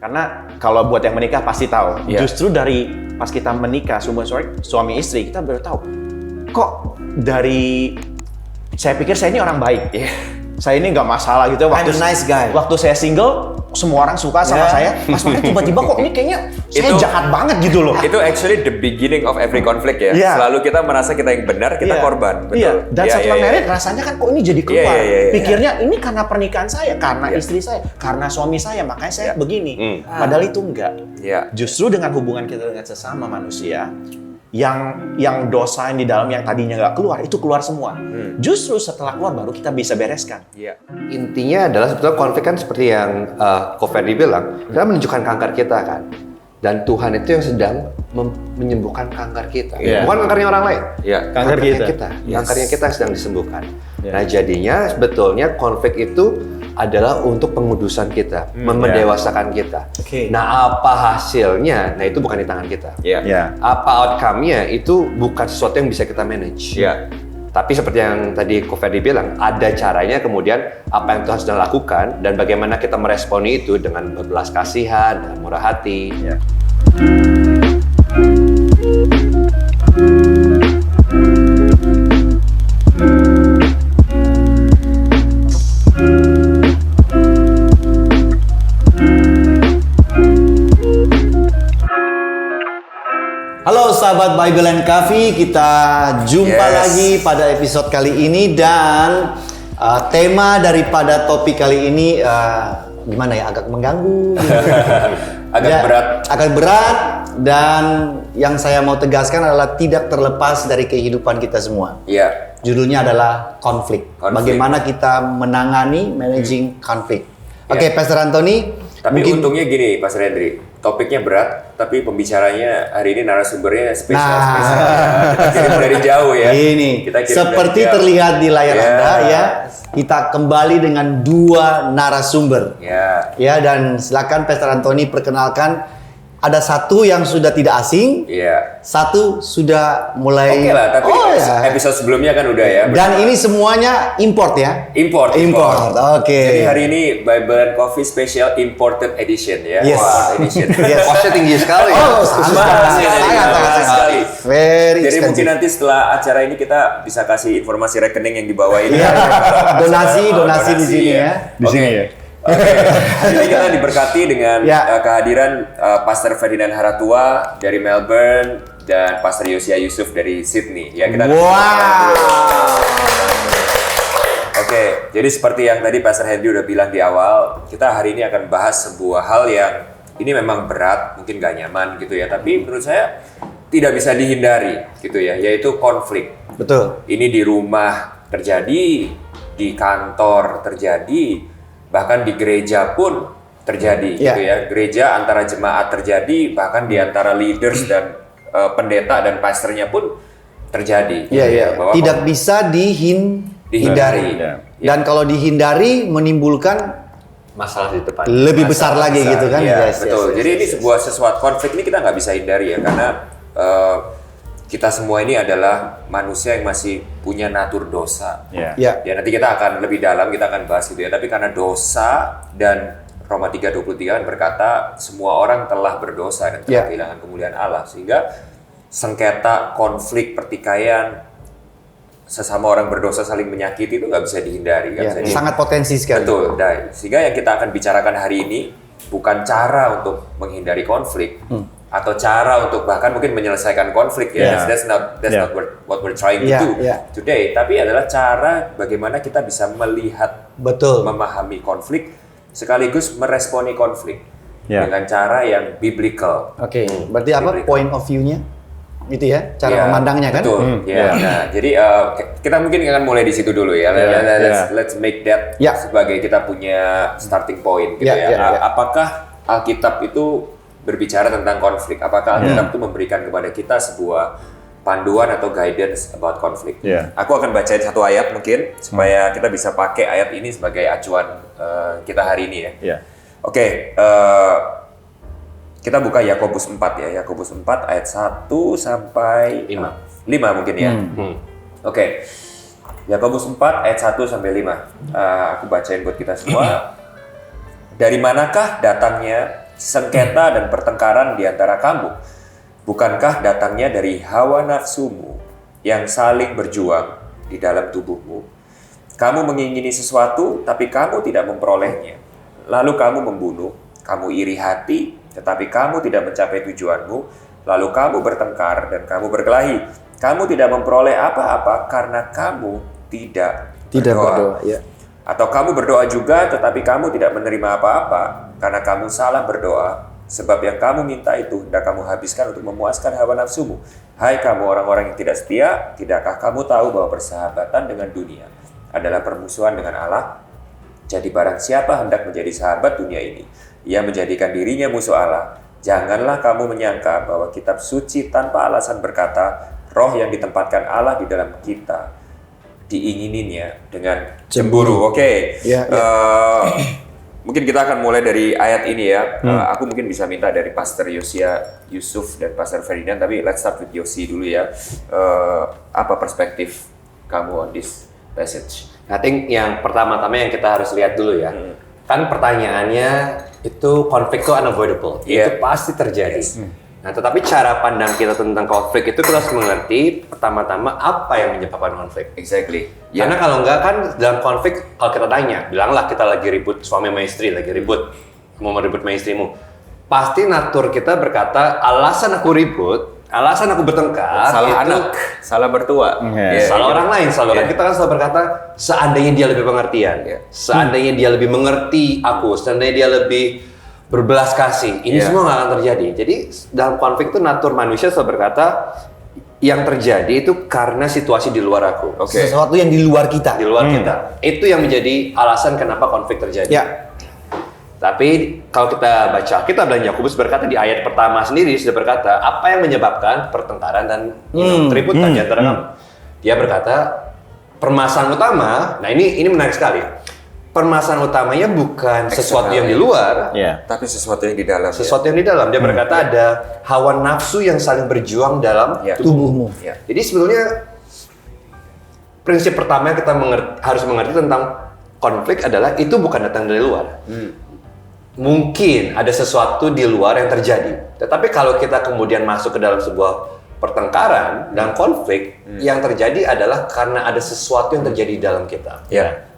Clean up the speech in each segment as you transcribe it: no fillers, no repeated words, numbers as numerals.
Karena kalau buat yang menikah pasti tahu, justru dari pas kita menikah, suami istri, kita baru tahu, kok dari, saya pikir saya ini orang baik, saya ini nggak masalah gitu. I'm a nice guy. Waktu saya single, semua orang suka sama saya, pas makin tiba-tiba kok ini kayaknya saya jahat banget gitu loh. Itu actually the beginning of every conflict ya. Selalu kita merasa kita yang benar, kita korban. Betul. Dan setelah married rasanya kan kok ini jadi keluar. Pikirnya ini karena pernikahan saya, karena istri saya, karena suami saya, makanya saya begini. Padahal itu enggak. Justru dengan hubungan kita dengan sesama manusia, yang dosa yang di dalam yang tadinya nggak keluar, itu keluar semua. Justru setelah keluar baru kita bisa bereskan. Intinya adalah sebetulnya konflik kan seperti yang Ko Ferdi bilang, kita menunjukkan kanker kita kan. Dan Tuhan itu yang sedang menyembuhkan kanker kita. Bukan kankernya orang lain. Kankernya kita. Kankernya kita yang sedang disembuhkan. Nah jadinya sebetulnya konflik itu adalah untuk pengudusan kita, mendewasakan kita. Nah apa hasilnya? Nah itu bukan di tangan kita. Apa outcome-nya? Itu bukan sesuatu yang bisa kita manage. Tapi seperti yang tadi Ko Ferdi bilang, ada caranya kemudian apa yang Tuhan sedang lakukan dan bagaimana kita meresponi itu dengan berbelas kasihan dan murah hati. Halo sahabat Bible and Coffee, kita jumpa lagi pada episode kali ini dan tema daripada topik kali ini gimana ya, agak mengganggu, agak berat dan yang saya mau tegaskan adalah tidak terlepas dari kehidupan kita semua. Judulnya adalah konflik. Bagaimana kita menangani managing konflik. Oke, Pastor Anthony. Tapi untungnya gini, Pastor Henry, topiknya berat, tapi pembicaranya hari ini narasumbernya spesial. Kita kirim dari jauh ya. Ini seperti terlihat di layar Anda ya. Kita kembali dengan 2 narasumber. Ya, dan silakan Pastor Anthony perkenalkan. Ada satu yang sudah tidak asing, satu sudah mulai. Oke lah, tapi episode sebelumnya kan udah ya. Dan ini semuanya import ya? Import. Jadi hari ini Bible and Coffee Special Imported Edition ya. Edition. Costnya tinggi sekali. Sangat sekali. Very Jadi expensive. mungkin nanti setelah acara ini kita bisa kasih informasi rekening yang di bawah ini. Donasi di sini ya. Di sini ya. Jadi kita diberkati dengan kehadiran Pastor Ferdinand Haratua dari Melbourne dan Pastor Yosia Yusuf dari Sydney. Ya, kita Oke, jadi seperti yang tadi Pastor Henry udah bilang di awal, kita hari ini akan bahas sebuah hal yang ini memang berat, mungkin gak nyaman gitu ya, tapi menurut saya tidak bisa dihindari gitu ya, yaitu konflik. Betul. Ini di rumah terjadi, di kantor terjadi, bahkan di gereja pun terjadi gitu ya. Gereja antara jemaat terjadi, bahkan di antara leaders dan pendeta dan pastornya pun terjadi. Tidak bisa dihindari. Dan kalau dihindari menimbulkan masalah di depan. Lebih besar lagi gitu kan. Betul. Jadi ini sesuatu konflik ini kita nggak bisa hindari ya, karena kita semua ini adalah manusia yang masih punya natur dosa. Ya nanti kita akan lebih dalam, kita akan bahas itu ya. Tapi karena dosa dan Roma 3:23 kan berkata semua orang telah berdosa dan telah kehilangan kemuliaan Allah. Sehingga sengketa, konflik, pertikaian, sesama orang berdosa saling menyakiti itu nggak bisa dihindari. Sangat potensi sekali. Betul. Sehingga yang kita akan bicarakan hari ini bukan cara untuk menghindari konflik. Atau cara untuk bahkan mungkin menyelesaikan konflik ya. That's not what we're trying to do today. Tapi adalah cara bagaimana kita bisa melihat, memahami konflik sekaligus meresponi konflik dengan cara yang biblical. Berarti apa point of view-nya? Itu ya, cara memandangnya kan? Betul. Nah, jadi kita mungkin akan mulai di situ dulu ya. Let's make that sebagai kita punya starting point gitu ya. Apakah Alkitab itu berbicara tentang konflik? Apakah Alkitab itu memberikan kepada kita sebuah panduan atau guidance about konflik? Aku akan bacain satu ayat mungkin supaya kita bisa pakai ayat ini sebagai acuan kita hari ini ya. Oke, kita buka Yakobus 4 ya. Yakobus 4 ayat 1 sampai 5 mungkin ya. Oke. Yakobus 4 ayat 1 sampai 5. Aku bacain buat kita semua. Dari manakah datangnya sengketa dan pertengkaran di antara kamu? Bukankah datangnya dari hawa nafsumu yang saling berjuang di dalam tubuhmu? Kamu mengingini sesuatu, tapi kamu tidak memperolehnya. Lalu kamu membunuh, kamu iri hati, tetapi kamu tidak mencapai tujuanmu. Lalu kamu bertengkar dan kamu berkelahi. Kamu tidak memperoleh apa-apa karena kamu tidak berdoa. Ya. Atau kamu berdoa juga, tetapi kamu tidak menerima apa-apa karena kamu salah berdoa. Sebab yang kamu minta itu hendak kamu habiskan untuk memuaskan hawa nafsumu. Hai kamu orang-orang yang tidak setia, tidakkah kamu tahu bahwa persahabatan dengan dunia adalah permusuhan dengan Allah? Jadi barang siapa hendak menjadi sahabat dunia ini, ia menjadikan dirinya musuh Allah. Janganlah kamu menyangka bahwa kitab suci tanpa alasan berkata, roh yang ditempatkan Allah di dalam kita diingininya dengan cemburu. Oke. Mungkin kita akan mulai dari ayat ini ya. Aku mungkin bisa minta dari Pastor Yosia Yusuf dan Pastor Ferdinand, tapi let's start with Yosi dulu ya. Apa perspektif kamu on this passage? I think yang pertama-tama yang kita harus lihat dulu ya. Kan pertanyaannya itu konflik itu unavoidable. Itu pasti terjadi. Yes. Nah, tetapi cara pandang kita tentang konflik itu kita harus mengerti pertama-tama apa yang menyebabkan konflik. Exactly. Karena kalau enggak kan dalam konflik, kalau kita tanya, bilanglah kita lagi ribut suami sama istri, lagi ribut, mau ribut sama istrimu. Pasti natur kita berkata, alasan aku ribut, alasan aku bertengkar, salah itu, anak, salah bertua, salah orang lain, salah kan kita kan selalu berkata, seandainya dia lebih pengertian, seandainya dia lebih mengerti aku, seandainya dia lebih berbelas kasih, ini semua nggak akan terjadi. Jadi dalam konflik itu natur manusia selalu berkata yang terjadi itu karena situasi di luar aku. Sesuatu yang di luar kita. Di luar kita. Itu yang menjadi alasan kenapa konflik terjadi. Tapi kalau kita baca Alkitab dan Yakobus berkata di ayat pertama sendiri sudah berkata apa yang menyebabkan pertengkaran dan keributan di antara kamu. Dia berkata permasalahan utama. Nah ini menarik sekali. Permasalahan utamanya bukan sesuatu yang di luar, tapi sesuatu yang di dalam. Sesuatu yang di dalam. Dia berkata ada hawa nafsu yang saling berjuang dalam tubuhmu. Jadi sebetulnya prinsip pertama yang kita harus mengerti tentang konflik adalah itu bukan datang dari luar. Mungkin ada sesuatu di luar yang terjadi. Tetapi kalau kita kemudian masuk ke dalam sebuah pertengkaran dan konflik, yang terjadi adalah karena ada sesuatu yang terjadi di dalam kita.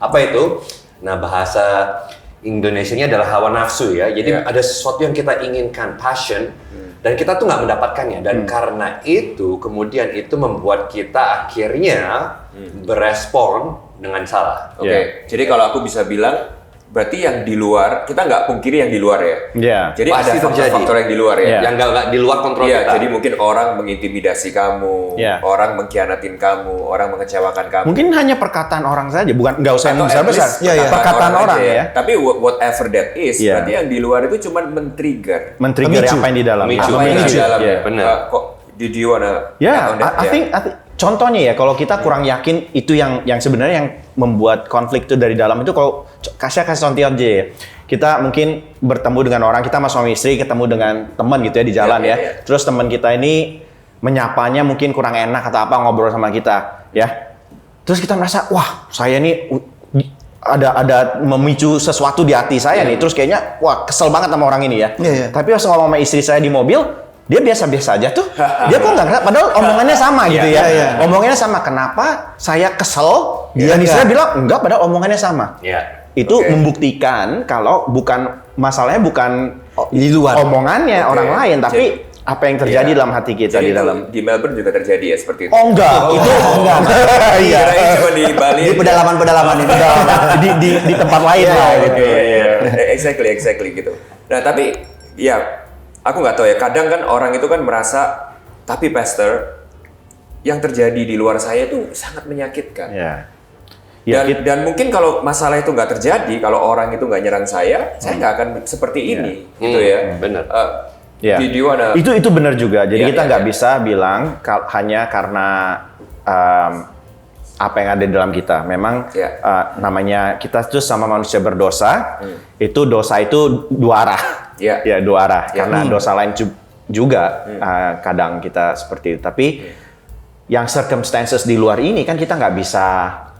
Apa itu? Nah, bahasa Indonesianya adalah hawa nafsu ya. Jadi ada sesuatu yang kita inginkan, passion, dan kita tuh nggak mendapatkannya. Dan karena itu, kemudian itu membuat kita akhirnya berespon dengan salah. Jadi kalau aku bisa bilang, berarti yang di luar, kita nggak pungkiri yang di luar ya. Jadi pasti ada faktor-faktor yang di luar ya. Yang nggak di luar kontrol kita. Jadi mungkin orang mengintimidasi kamu, orang mengkhianatin kamu, orang mengecewakan kamu. Mungkin hanya perkataan orang saja, bukan nggak usah yang besar-besar. Perkataan orang ya. Tapi whatever that is, berarti yang di luar itu cuma men-trigger. Apa yang di dalam. Memicu apa yang di dalam. Benar. Did you wanna I think contohnya ya, kalau kita kurang yakin itu yang sebenarnya yang membuat konflik itu dari dalam itu, kalau kasih contoh aja ya. Kita mungkin bertemu dengan orang, kita sama suami istri ketemu dengan teman gitu ya di jalan Terus teman kita ini menyapanya mungkin kurang enak atau apa, ngobrol sama kita ya. Terus kita merasa, wah saya nih ada memicu sesuatu di hati saya nih. Terus kayaknya wah kesel banget sama orang ini ya. Tapi pas ngomong sama istri saya di mobil, dia biasa-biasa aja tuh. Dia kok nggak ngerasa, padahal omongannya sama gitu ya. Omongannya sama. Kenapa saya kesel? Dia saya bilang enggak, padahal omongannya sama. Itu membuktikan kalau masalahnya bukan di luar omongannya orang lain, tapi apa yang terjadi dalam hati kita. Jadi di dalam. Di Melbourne juga terjadi ya seperti itu. Oh enggak, itu enggak. Iya, cuma di Bali. Di pedalaman ini. di tempat lain lah gitu. Exactly gitu. Nah, tapi ya aku nggak tahu ya, kadang kan orang itu kan merasa, tapi pastor, yang terjadi di luar saya itu sangat menyakitkan. Dan mungkin kalau masalah itu nggak terjadi, kalau orang itu nggak nyerang saya nggak akan seperti ini, gitu ya. Benar. Itu benar juga. Jadi kita nggak bisa bilang hanya karena apa yang ada di dalam kita. Memang namanya kita itu sama manusia berdosa, itu dosa itu dua arah. Dua arah. Karena dosa lain juga kadang kita seperti itu. Tapi yang circumstances di luar ini kan kita nggak bisa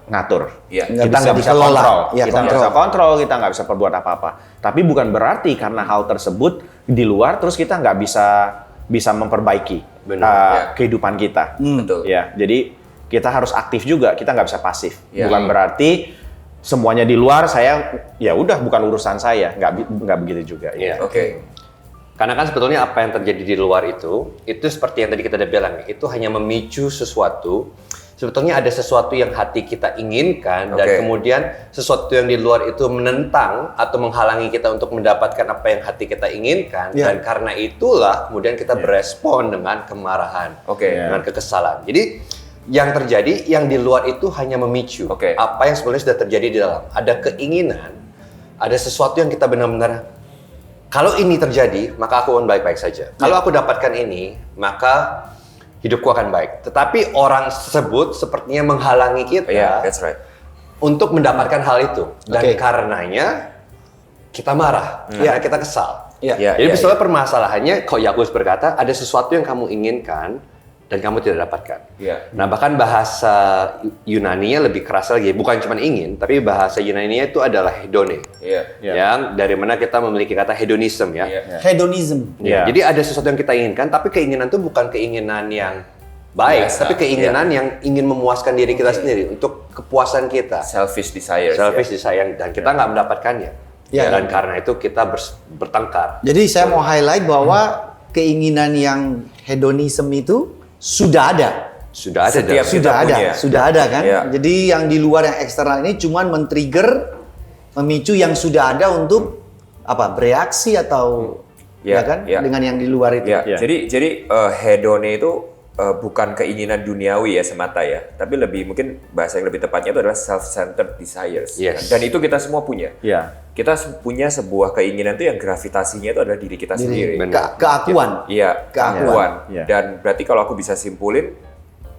ngatur. Kita nggak bisa kontrol. Kita nggak bisa kontrol, kita nggak bisa perbuat apa-apa. Tapi bukan berarti karena hal tersebut di luar, terus kita nggak bisa memperbaiki kehidupan kita. Betul. Ya, jadi kita harus aktif juga, kita nggak bisa pasif. Bukan berarti semuanya di luar, saya ya udah bukan urusan saya, nggak begitu juga. Oke. Karena kan sebetulnya apa yang terjadi di luar itu seperti yang tadi kita udah bilang, itu hanya memicu sesuatu. Sebetulnya ada sesuatu yang hati kita inginkan dan kemudian sesuatu yang di luar itu menentang atau menghalangi kita untuk mendapatkan apa yang hati kita inginkan dan karena itulah kemudian kita berespon dengan kemarahan, dengan kekesalan. Jadi yang terjadi, yang di luar itu hanya memicu apa yang sebenarnya sudah terjadi di dalam. Ada keinginan, ada sesuatu yang kita benar-benar, kalau ini terjadi, maka aku akan baik-baik saja. Kalau aku dapatkan ini, maka hidupku akan baik. Tetapi orang tersebut sepertinya menghalangi kita untuk mendapatkan hal itu. Dan karenanya, kita marah, karena kita kesal. Jadi misalnya permasalahannya, kalau Yakobus berkata, ada sesuatu yang kamu inginkan, dan kamu tidak dapatkan. Nah, bahkan bahasa Yunani-nya lebih keras lagi, bukan cuma ingin, tapi bahasa Yunani-nya itu adalah hedone. Yang dari mana kita memiliki kata hedonism Hedonism. Jadi ada sesuatu yang kita inginkan, tapi keinginan itu bukan keinginan yang baik, tapi keinginan yang ingin memuaskan diri kita sendiri untuk kepuasan kita. Selfish desire. Dan kita nggak mendapatkannya. Dan karena itu kita bertengkar. Jadi saya mau highlight bahwa keinginan yang hedonism itu sudah ada kan. Jadi yang di luar, yang eksternal ini cuman men-trigger, memicu yang sudah ada untuk bereaksi atau dengan yang di luar itu. Jadi hedone itu bukan keinginan duniawi ya semata ya, tapi lebih mungkin bahasa yang lebih tepatnya itu adalah self-centered desires. Dan itu kita semua punya. Kita punya sebuah keinginan itu yang gravitasinya itu adalah diri kita sendiri. Keakuan. Keakuan. Dan berarti kalau aku bisa simpulin,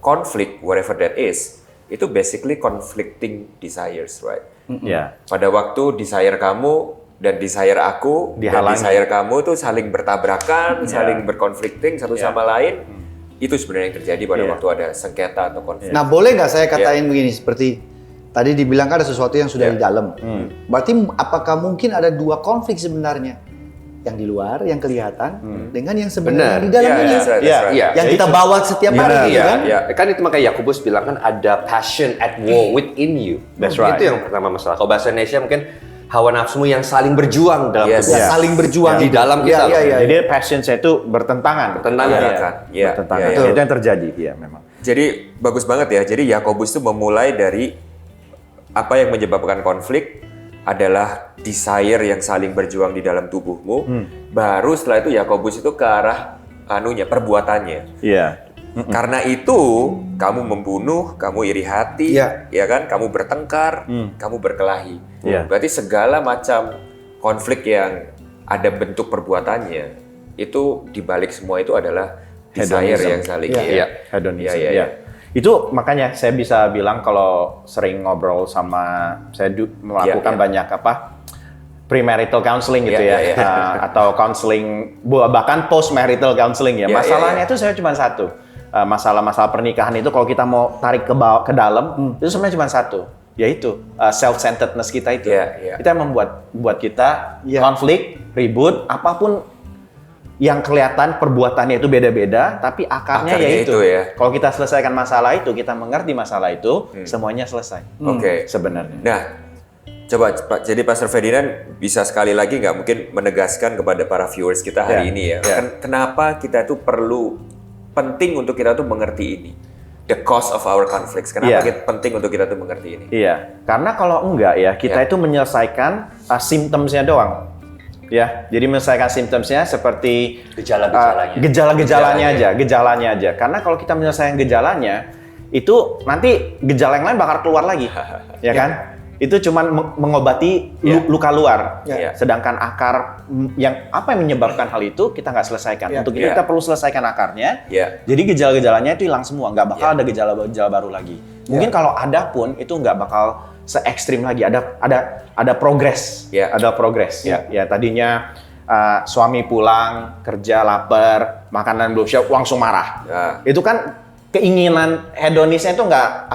konflik, whatever that is, itu basically conflicting desires, right? Pada waktu desire kamu dan desire aku, dan desire kamu itu saling bertabrakan, saling berkonflikting satu sama lain, itu sebenarnya yang terjadi pada waktu ada sengketa atau konflik. Nah, boleh nggak saya katain begini, seperti tadi dibilang kan ada sesuatu yang sudah di dalam. Berarti apakah mungkin ada dua konflik sebenarnya? Yang di luar, yang kelihatan, dengan yang sebenarnya di dalam ini. Yang kita bawa setiap hari, kan? Kan itu makanya Yakobus bilang kan ada passion at war within you. Itu yang pertama masalah. Kalau bahasa Indonesia mungkin hawa nafsumu yang saling berjuang dalam tubuh. Saling berjuang di dalam kita. Jadi passion saya itu bertentangan. Bertentangan. Itu yang terjadi, memang. Jadi bagus banget ya. Jadi Yakobus itu memulai dari apa yang menyebabkan konflik adalah desire yang saling berjuang di dalam tubuhmu. Baru setelah itu Yakobus itu ke arah perbuatannya. Karena itu kamu membunuh, kamu iri hati, ya kan? Kamu bertengkar, kamu berkelahi. Berarti segala macam konflik yang ada bentuk perbuatannya itu dibalik semua itu adalah desire yang saling hedonism. Itu makanya saya bisa bilang kalau sering ngobrol sama, saya melakukan banyak premarital counseling gitu atau counseling, bahkan post-marital counseling Masalahnya itu saya cuma satu. Masalah-masalah pernikahan itu kalau kita mau tarik ke dalam, itu sebenarnya cuma satu, yaitu self-centeredness kita itu. Itu yang membuat kita konflik, ribut, apapun yang kelihatan perbuatannya itu beda-beda, tapi akarnya yaitu. Kalau kita selesaikan masalah itu, kita mengerti masalah itu, semuanya selesai. Sebenarnya. Nah, coba jadi Pastor Ferdinand bisa sekali lagi nggak mungkin menegaskan kepada para viewers kita hari ini kenapa kita itu penting untuk kita tuh mengerti ini. The cause of our conflicts. Kenapa penting untuk kita tuh mengerti ini? Karena kalau enggak kita itu menyelesaikan symptomsnya doang. Jadi menyelesaikan symptomsnya seperti gejalanya aja. Karena kalau kita menyelesaikan gejalanya, itu nanti gejala yang lain bakal keluar lagi, kan? Itu cuma mengobati luka luar. Sedangkan akar yang menyebabkan hal itu kita nggak selesaikan. Untuk itu kita perlu selesaikan akarnya. Jadi gejala-gejalanya itu hilang semua, nggak bakal ada gejala baru lagi. Mungkin kalau ada pun itu nggak bakal se-ekstrim lagi, ada progres, ada progres. Tadinya suami pulang kerja lapar, makanan belum siap, langsung marah. Itu kan keinginan hedonisnya itu nggak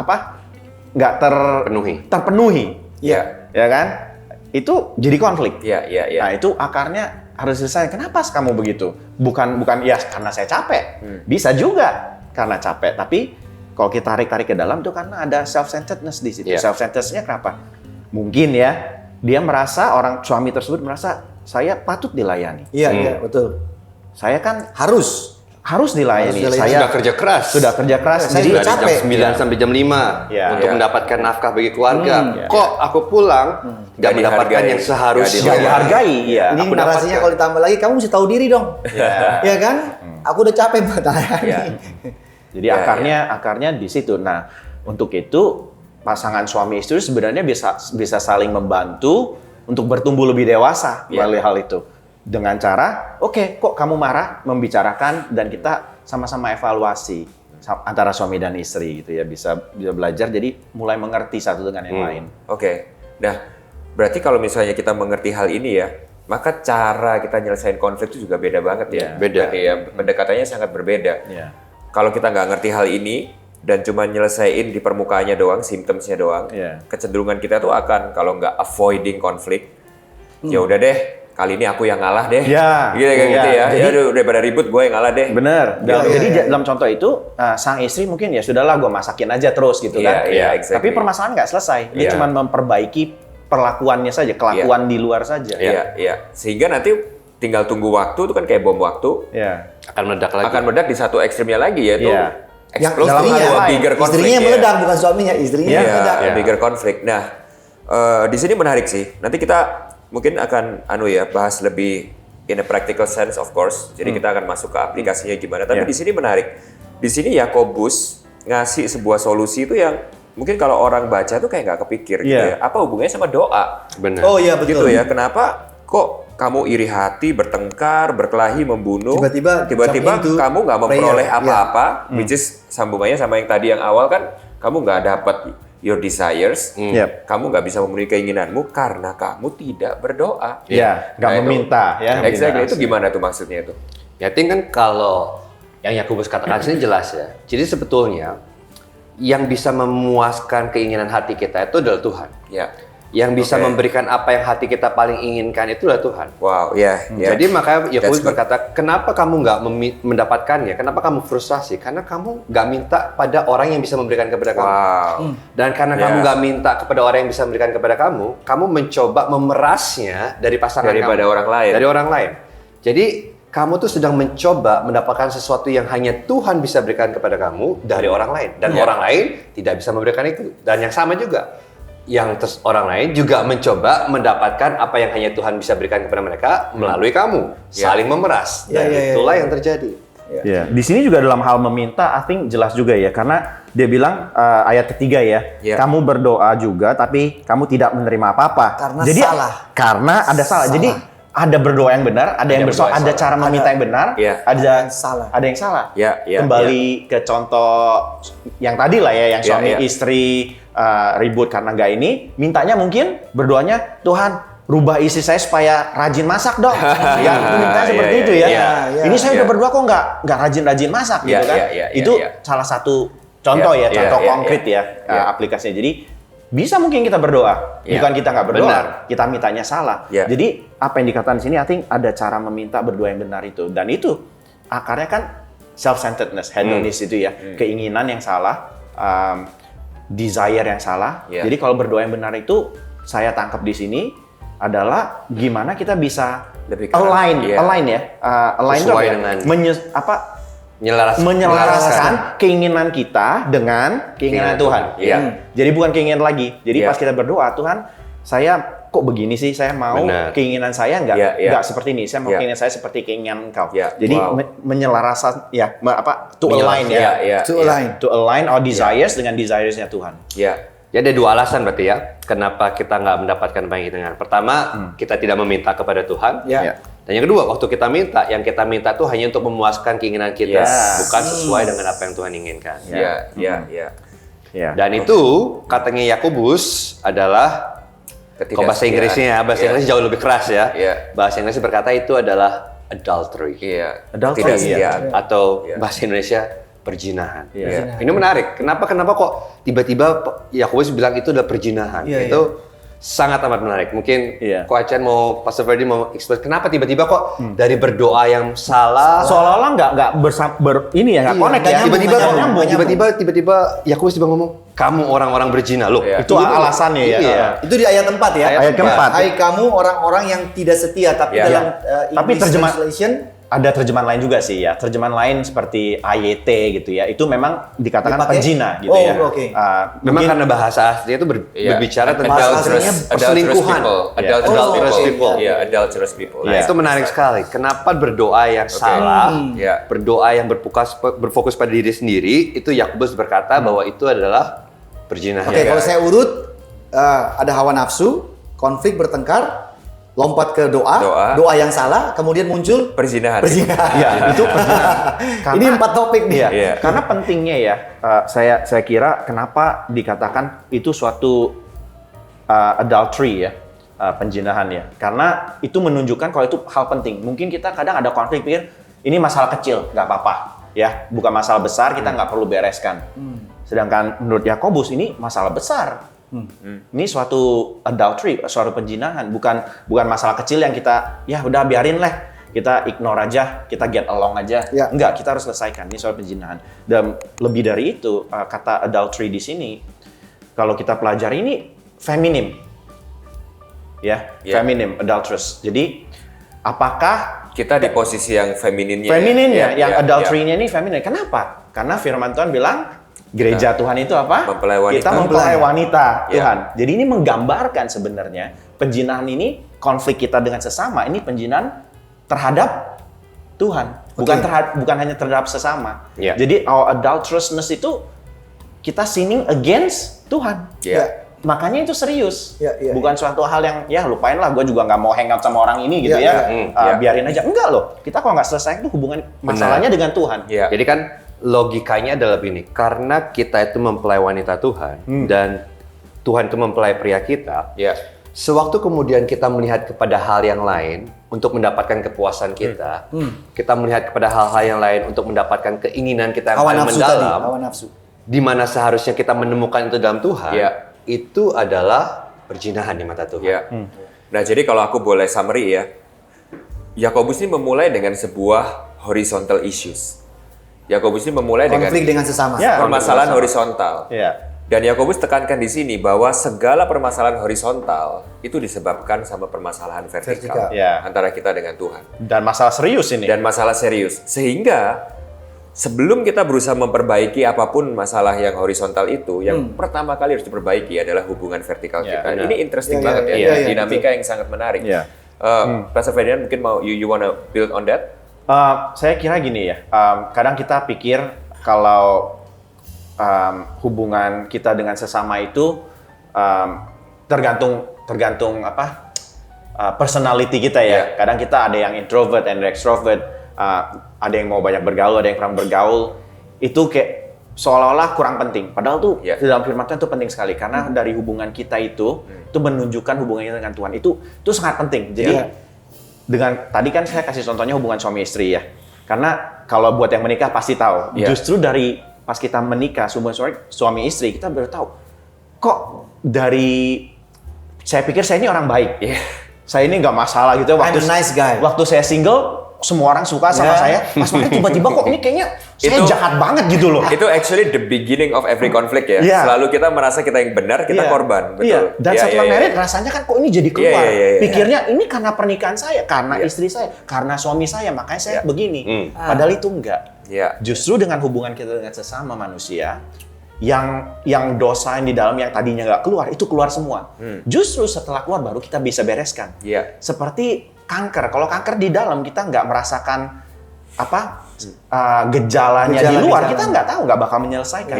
terpenuhi, ya kan? Itu jadi konflik. Nah itu akarnya harus selesai. Kenapa kamu begitu? Bukan ya karena saya capek. Bisa juga karena capek. Tapi kalau kita tarik ke dalam tuh karena ada self-centeredness di situ. Self-centeredness-nya kenapa? Mungkin ya dia merasa, orang suami tersebut merasa saya patut dilayani. Iya, betul. Saya kan harus dilayani. Sudah Saya kerja keras. Jadi dari jam 9 sampai jam 5 untuk mendapatkan nafkah bagi keluarga. Kok aku pulang nggak mendapatkan yang seharusnya? Nggak dihargai. Ini narasinya kalau ditambah lagi, kamu mesti tahu diri dong. Iya kan? Aku udah capek buat ini. Jadi akarnya di situ. Nah, untuk itu pasangan suami istri sebenarnya bisa saling membantu untuk bertumbuh lebih dewasa melalui hal itu. Dengan cara, kok kamu marah, membicarakan dan kita sama-sama evaluasi antara suami dan istri gitu ya, bisa belajar jadi mulai mengerti satu dengan yang lain. Nah, berarti kalau misalnya kita mengerti hal ini ya, maka cara kita nyelesain konflik itu juga beda banget ya. Beda. Ya, pendekatannya sangat berbeda. Kalau kita nggak ngerti hal ini dan cuma nyelesain di permukaannya doang, symptomsnya doang, kecenderungan kita tuh akan kalau nggak avoiding konflik, ya udah deh, kali ini aku yang ngalah deh. Gitu ya. Jadi, udah pada ribut, gue yang ngalah deh. Bener. Jadi dalam contoh itu sang istri mungkin ya sudahlah gue masakin aja terus gitu kan. Exactly. Tapi permasalahan nggak selesai. Dia cuma memperbaiki perlakuannya saja, kelakuan di luar saja. Sehingga nanti tinggal tunggu waktu, itu kan kayak bom waktu. Akan meledak lagi. Akan meledak di satu ekstrimnya lagi, yaitu Eksplosif. Bigger konflik. Istrinya yang meledak, bukan suaminya. Istrinya yang meledak. Bigger konflik. Nah, di sini menarik sih. Nanti kita mungkin akan bahas lebih in a practical sense of course. Jadi kita akan masuk ke aplikasinya gimana. Tapi di sini menarik. Di sini Yakobus ngasih sebuah solusi itu yang mungkin kalau orang baca tuh kayak nggak kepikir gitu ya. Apa hubungannya sama doa? Benar. Oh iya, betul. Gitu ya. Kenapa kok kamu iri hati, bertengkar, berkelahi, membunuh, tiba-tiba kamu nggak memperoleh apa-apa, which is sambungannya sama yang tadi yang awal kan, kamu nggak dapat your desires, kamu nggak bisa memenuhi keinginanmu karena kamu tidak berdoa. Nggak meminta. Exactly, itu gimana tuh maksudnya itu? Ya, kan kalau yang Yakobus katakan sini jelas ya. Jadi sebetulnya yang bisa memuaskan keinginan hati kita itu adalah Tuhan. Yang bisa memberikan apa yang hati kita paling inginkan itu adalah Tuhan. Wow, Jadi makanya Yakobus berkata, kenapa kamu nggak mendapatkannya? Kenapa kamu frustrasi? Karena kamu nggak minta pada orang yang bisa memberikan kepada kamu. Dan karena kamu nggak minta kepada orang yang bisa memberikan kepada kamu mencoba memerasnya dari pasangan daripada kamu. orang lain. Dari orang lain. Jadi kamu tuh sedang mencoba mendapatkan sesuatu yang hanya Tuhan bisa berikan kepada kamu dari orang lain. Dan orang lain tidak bisa memberikan itu. Dan yang sama juga. Orang lain juga mencoba mendapatkan apa yang hanya Tuhan bisa berikan kepada mereka melalui kamu. Saling memeras. Dan itulah yang terjadi. Di sini juga dalam hal meminta, I think jelas juga ya. Karena dia bilang ayat ketiga ya. Kamu berdoa juga tapi kamu tidak menerima apa-apa. Karena jadi, salah. Karena ada salah. Jadi ada berdoa yang benar, ada yang berdoa, ada cara meminta yang benar, ada yang salah. Kembali ke contoh yang tadi lah ya, yang suami istri ribut karena nggak ini, mintanya mungkin berdoanya, Tuhan rubah istri saya supaya rajin masak dong. Mintanya seperti itu ya. Ini saya udah berdoa kok nggak rajin-rajin masak gitu kan. Itu salah satu contoh contoh konkret aplikasinya. Jadi bisa mungkin kita berdoa, bukan kita nggak berdoa, kita mintanya salah. Jadi apa yang dikatakan di sini, I think ada cara meminta berdoa yang benar itu. Dan itu akarnya kan self-centeredness, hedonis itu ya, keinginan yang salah, desire yang salah. Jadi kalau berdoa yang benar itu, saya tangkap di sini adalah gimana kita bisa align itu menyelaraskan keinginan kita dengan keinginan Tuhan. Jadi bukan keinginan lagi. Jadi pas kita berdoa, Tuhan, saya kok begini sih? Saya mau keinginan saya nggak seperti ini. Saya mau keinginan saya seperti keinginan Engkau. Jadi menyelaraskan to align our desires dengan desires-nya Tuhan. Ya ada dua alasan berarti ya, kenapa kita nggak mendapatkan apa yang kita inginkan. Pertama, kita tidak meminta kepada Tuhan. Dan yang kedua, waktu kita minta, yang kita minta tuh hanya untuk memuaskan keinginan kita, bukan sesuai dengan apa yang Tuhan inginkan. Dan itu katanya Yakobus adalah, kalau bahasa Inggrisnya, bahasa Inggris jauh lebih keras ya. Bahasa Inggris berkata itu adalah adultery. Atau bahasa Indonesia perzinahan. Ini menarik. Kenapa kok tiba-tiba Yakobus bilang itu adalah perzinahan? Itu sangat amat menarik. Mungkin Ko Achan mau, Pastor Ferdy mau explain kenapa tiba-tiba kok dari berdoa yang salah seolah-olah nggak connect ya. Tiba-tiba Yakobus ngomong, kamu orang-orang berzina loh. Itu alasannya ya. Itu di ayat 4 ya. Ayat keempat. Hai kamu orang-orang yang tidak setia, tapi dalam English translation ada terjemahan lain juga sih ya. Terjemahan lain seperti AYT gitu ya. Itu memang dikatakan penjina gitu ya. Okay. Memang karena bahasa aslinya itu berbicara tentang perselingkuhan. Adulterous people. Nah, itu menarik sekali. Kenapa berdoa yang salah, berdoa yang berfokus pada diri sendiri, itu Yakobus berkata bahwa itu adalah perzinahan. Kalau saya urut, ada hawa nafsu, konflik bertengkar, lompat ke doa yang salah, kemudian muncul perzinahan. Ya, itu perzinahan. Ini 4 topik nih. Karena pentingnya ya, saya kira kenapa dikatakan itu suatu adultery ya, penjinahan ya. Karena itu menunjukkan kalau itu hal penting. Mungkin kita kadang ada konflik pikir ini masalah kecil, nggak apa-apa ya, bukan masalah besar, kita nggak perlu bereskan. Sedangkan menurut Yakobus ini masalah besar. Ini suatu adultery, suatu penjinahan, bukan masalah kecil yang kita ya udah biarin lah, kita ignore aja, kita get along aja. Enggak, kita harus selesaikan. Ini suatu penjinahan. Dan lebih dari itu, kata adultery di sini kalau kita pelajari ini feminim. Feminim, adulterous. Jadi apakah kita di posisi yang femininnya? Femininnya, yang adultery-nya ini feminin. Kenapa? Karena firman Tuhan bilang gereja Tuhan itu apa? Mempelai wanita. Kita mempelai wanita Tuhan. Jadi ini menggambarkan sebenarnya penjinahan ini, konflik kita dengan sesama, ini penjinahan terhadap Tuhan. Bukan hanya terhadap sesama. Jadi our adulterousness itu kita sinning against Tuhan. Makanya itu serius. Bukan suatu hal yang ya lupain lah, gue juga nggak mau hangout sama orang ini gitu biarin aja. Enggak loh. Kita kalau nggak selesai itu hubungan masalahnya dengan Tuhan. Jadi kan logikanya adalah begini, karena kita itu mempelai wanita Tuhan dan Tuhan itu mempelai pria kita, sewaktu kemudian kita melihat kepada hal yang lain untuk mendapatkan kepuasan kita, kita melihat kepada hal-hal yang lain untuk mendapatkan keinginan kita yang paling mendalam, di mana seharusnya kita menemukan itu dalam Tuhan, itu adalah perzinahan di mata Tuhan. Nah, jadi kalau aku boleh summary ya, Yakobus ini memulai dengan sebuah horizontal issues. Yakobus ini memulai konflik dengan sesama. Permasalahan horizontal. Dan Yakobus tekankan di sini bahwa segala permasalahan horizontal itu disebabkan sama permasalahan vertikal antara kita dengan Tuhan. Dan masalah serius ini. Dan masalah serius. Sehingga sebelum kita berusaha memperbaiki apapun masalah yang horizontal itu, yang pertama kali harus diperbaiki adalah hubungan vertikal kita. Ini interesting banget dinamika yang sangat menarik. Pastor Ferdinand mungkin mau you wanna build on that? Saya kira gini ya, kadang kita pikir kalau hubungan kita dengan sesama itu tergantung apa personality kita ya. Kadang kita ada yang introvert and extrovert, ada yang mau banyak bergaul, ada yang kurang bergaul. Itu kayak seolah-olah kurang penting. Padahal tuh dalam firman Tuhan itu penting sekali karena dari hubungan kita itu menunjukkan hubungan kita dengan Tuhan itu sangat penting. Jadi dengan tadi kan saya kasih contohnya hubungan suami istri ya. Karena kalau buat yang menikah pasti tahu. Justru dari pas kita menikah suami istri kita baru tahu. Kok dari saya pikir saya ini orang baik. Saya ini nggak masalah gitu. I'm a nice guy. Waktu saya single semua orang suka sama saya. Pas makin tiba-tiba kok ini kayaknya saya jahat banget gitu loh. Itu actually the beginning of every conflict ya. Selalu kita merasa kita yang benar, kita korban. Betul. Dan setelah married rasanya kan kok ini jadi keluar. Pikirnya ini karena pernikahan saya, karena istri saya, karena suami saya, makanya saya begini. Padahal itu enggak. Justru dengan hubungan kita dengan sesama manusia, yang dosa yang di dalam yang tadinya nggak keluar, itu keluar semua. Justru setelah keluar baru kita bisa bereskan. Seperti kanker. Kalau kanker di dalam kita nggak merasakan gejalanya di luar, kita nggak tahu, nggak bakal menyelesaikan.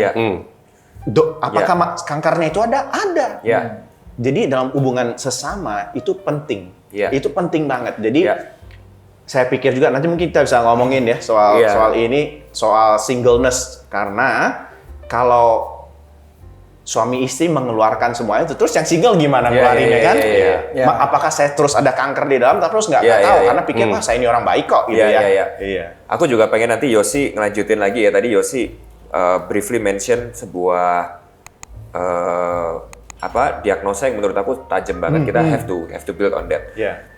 Apakah kankernya itu ada? Ada. Jadi dalam hubungan sesama itu penting. Itu penting banget. Jadi saya pikir juga nanti mungkin kita bisa ngomongin ya soal ini, soal singleness, karena kalau suami istri mengeluarkan semuanya itu, terus yang single gimana ngeluarinnya kan? Apakah saya terus ada kanker di dalam, terus nggak tahu karena pikir wah saya ini orang baik kok gitu Aku juga pengen nanti Yosi ngelanjutin lagi ya. Tadi Yosi briefly mention sebuah diagnosa yang menurut aku tajam banget. Kita have to build on that.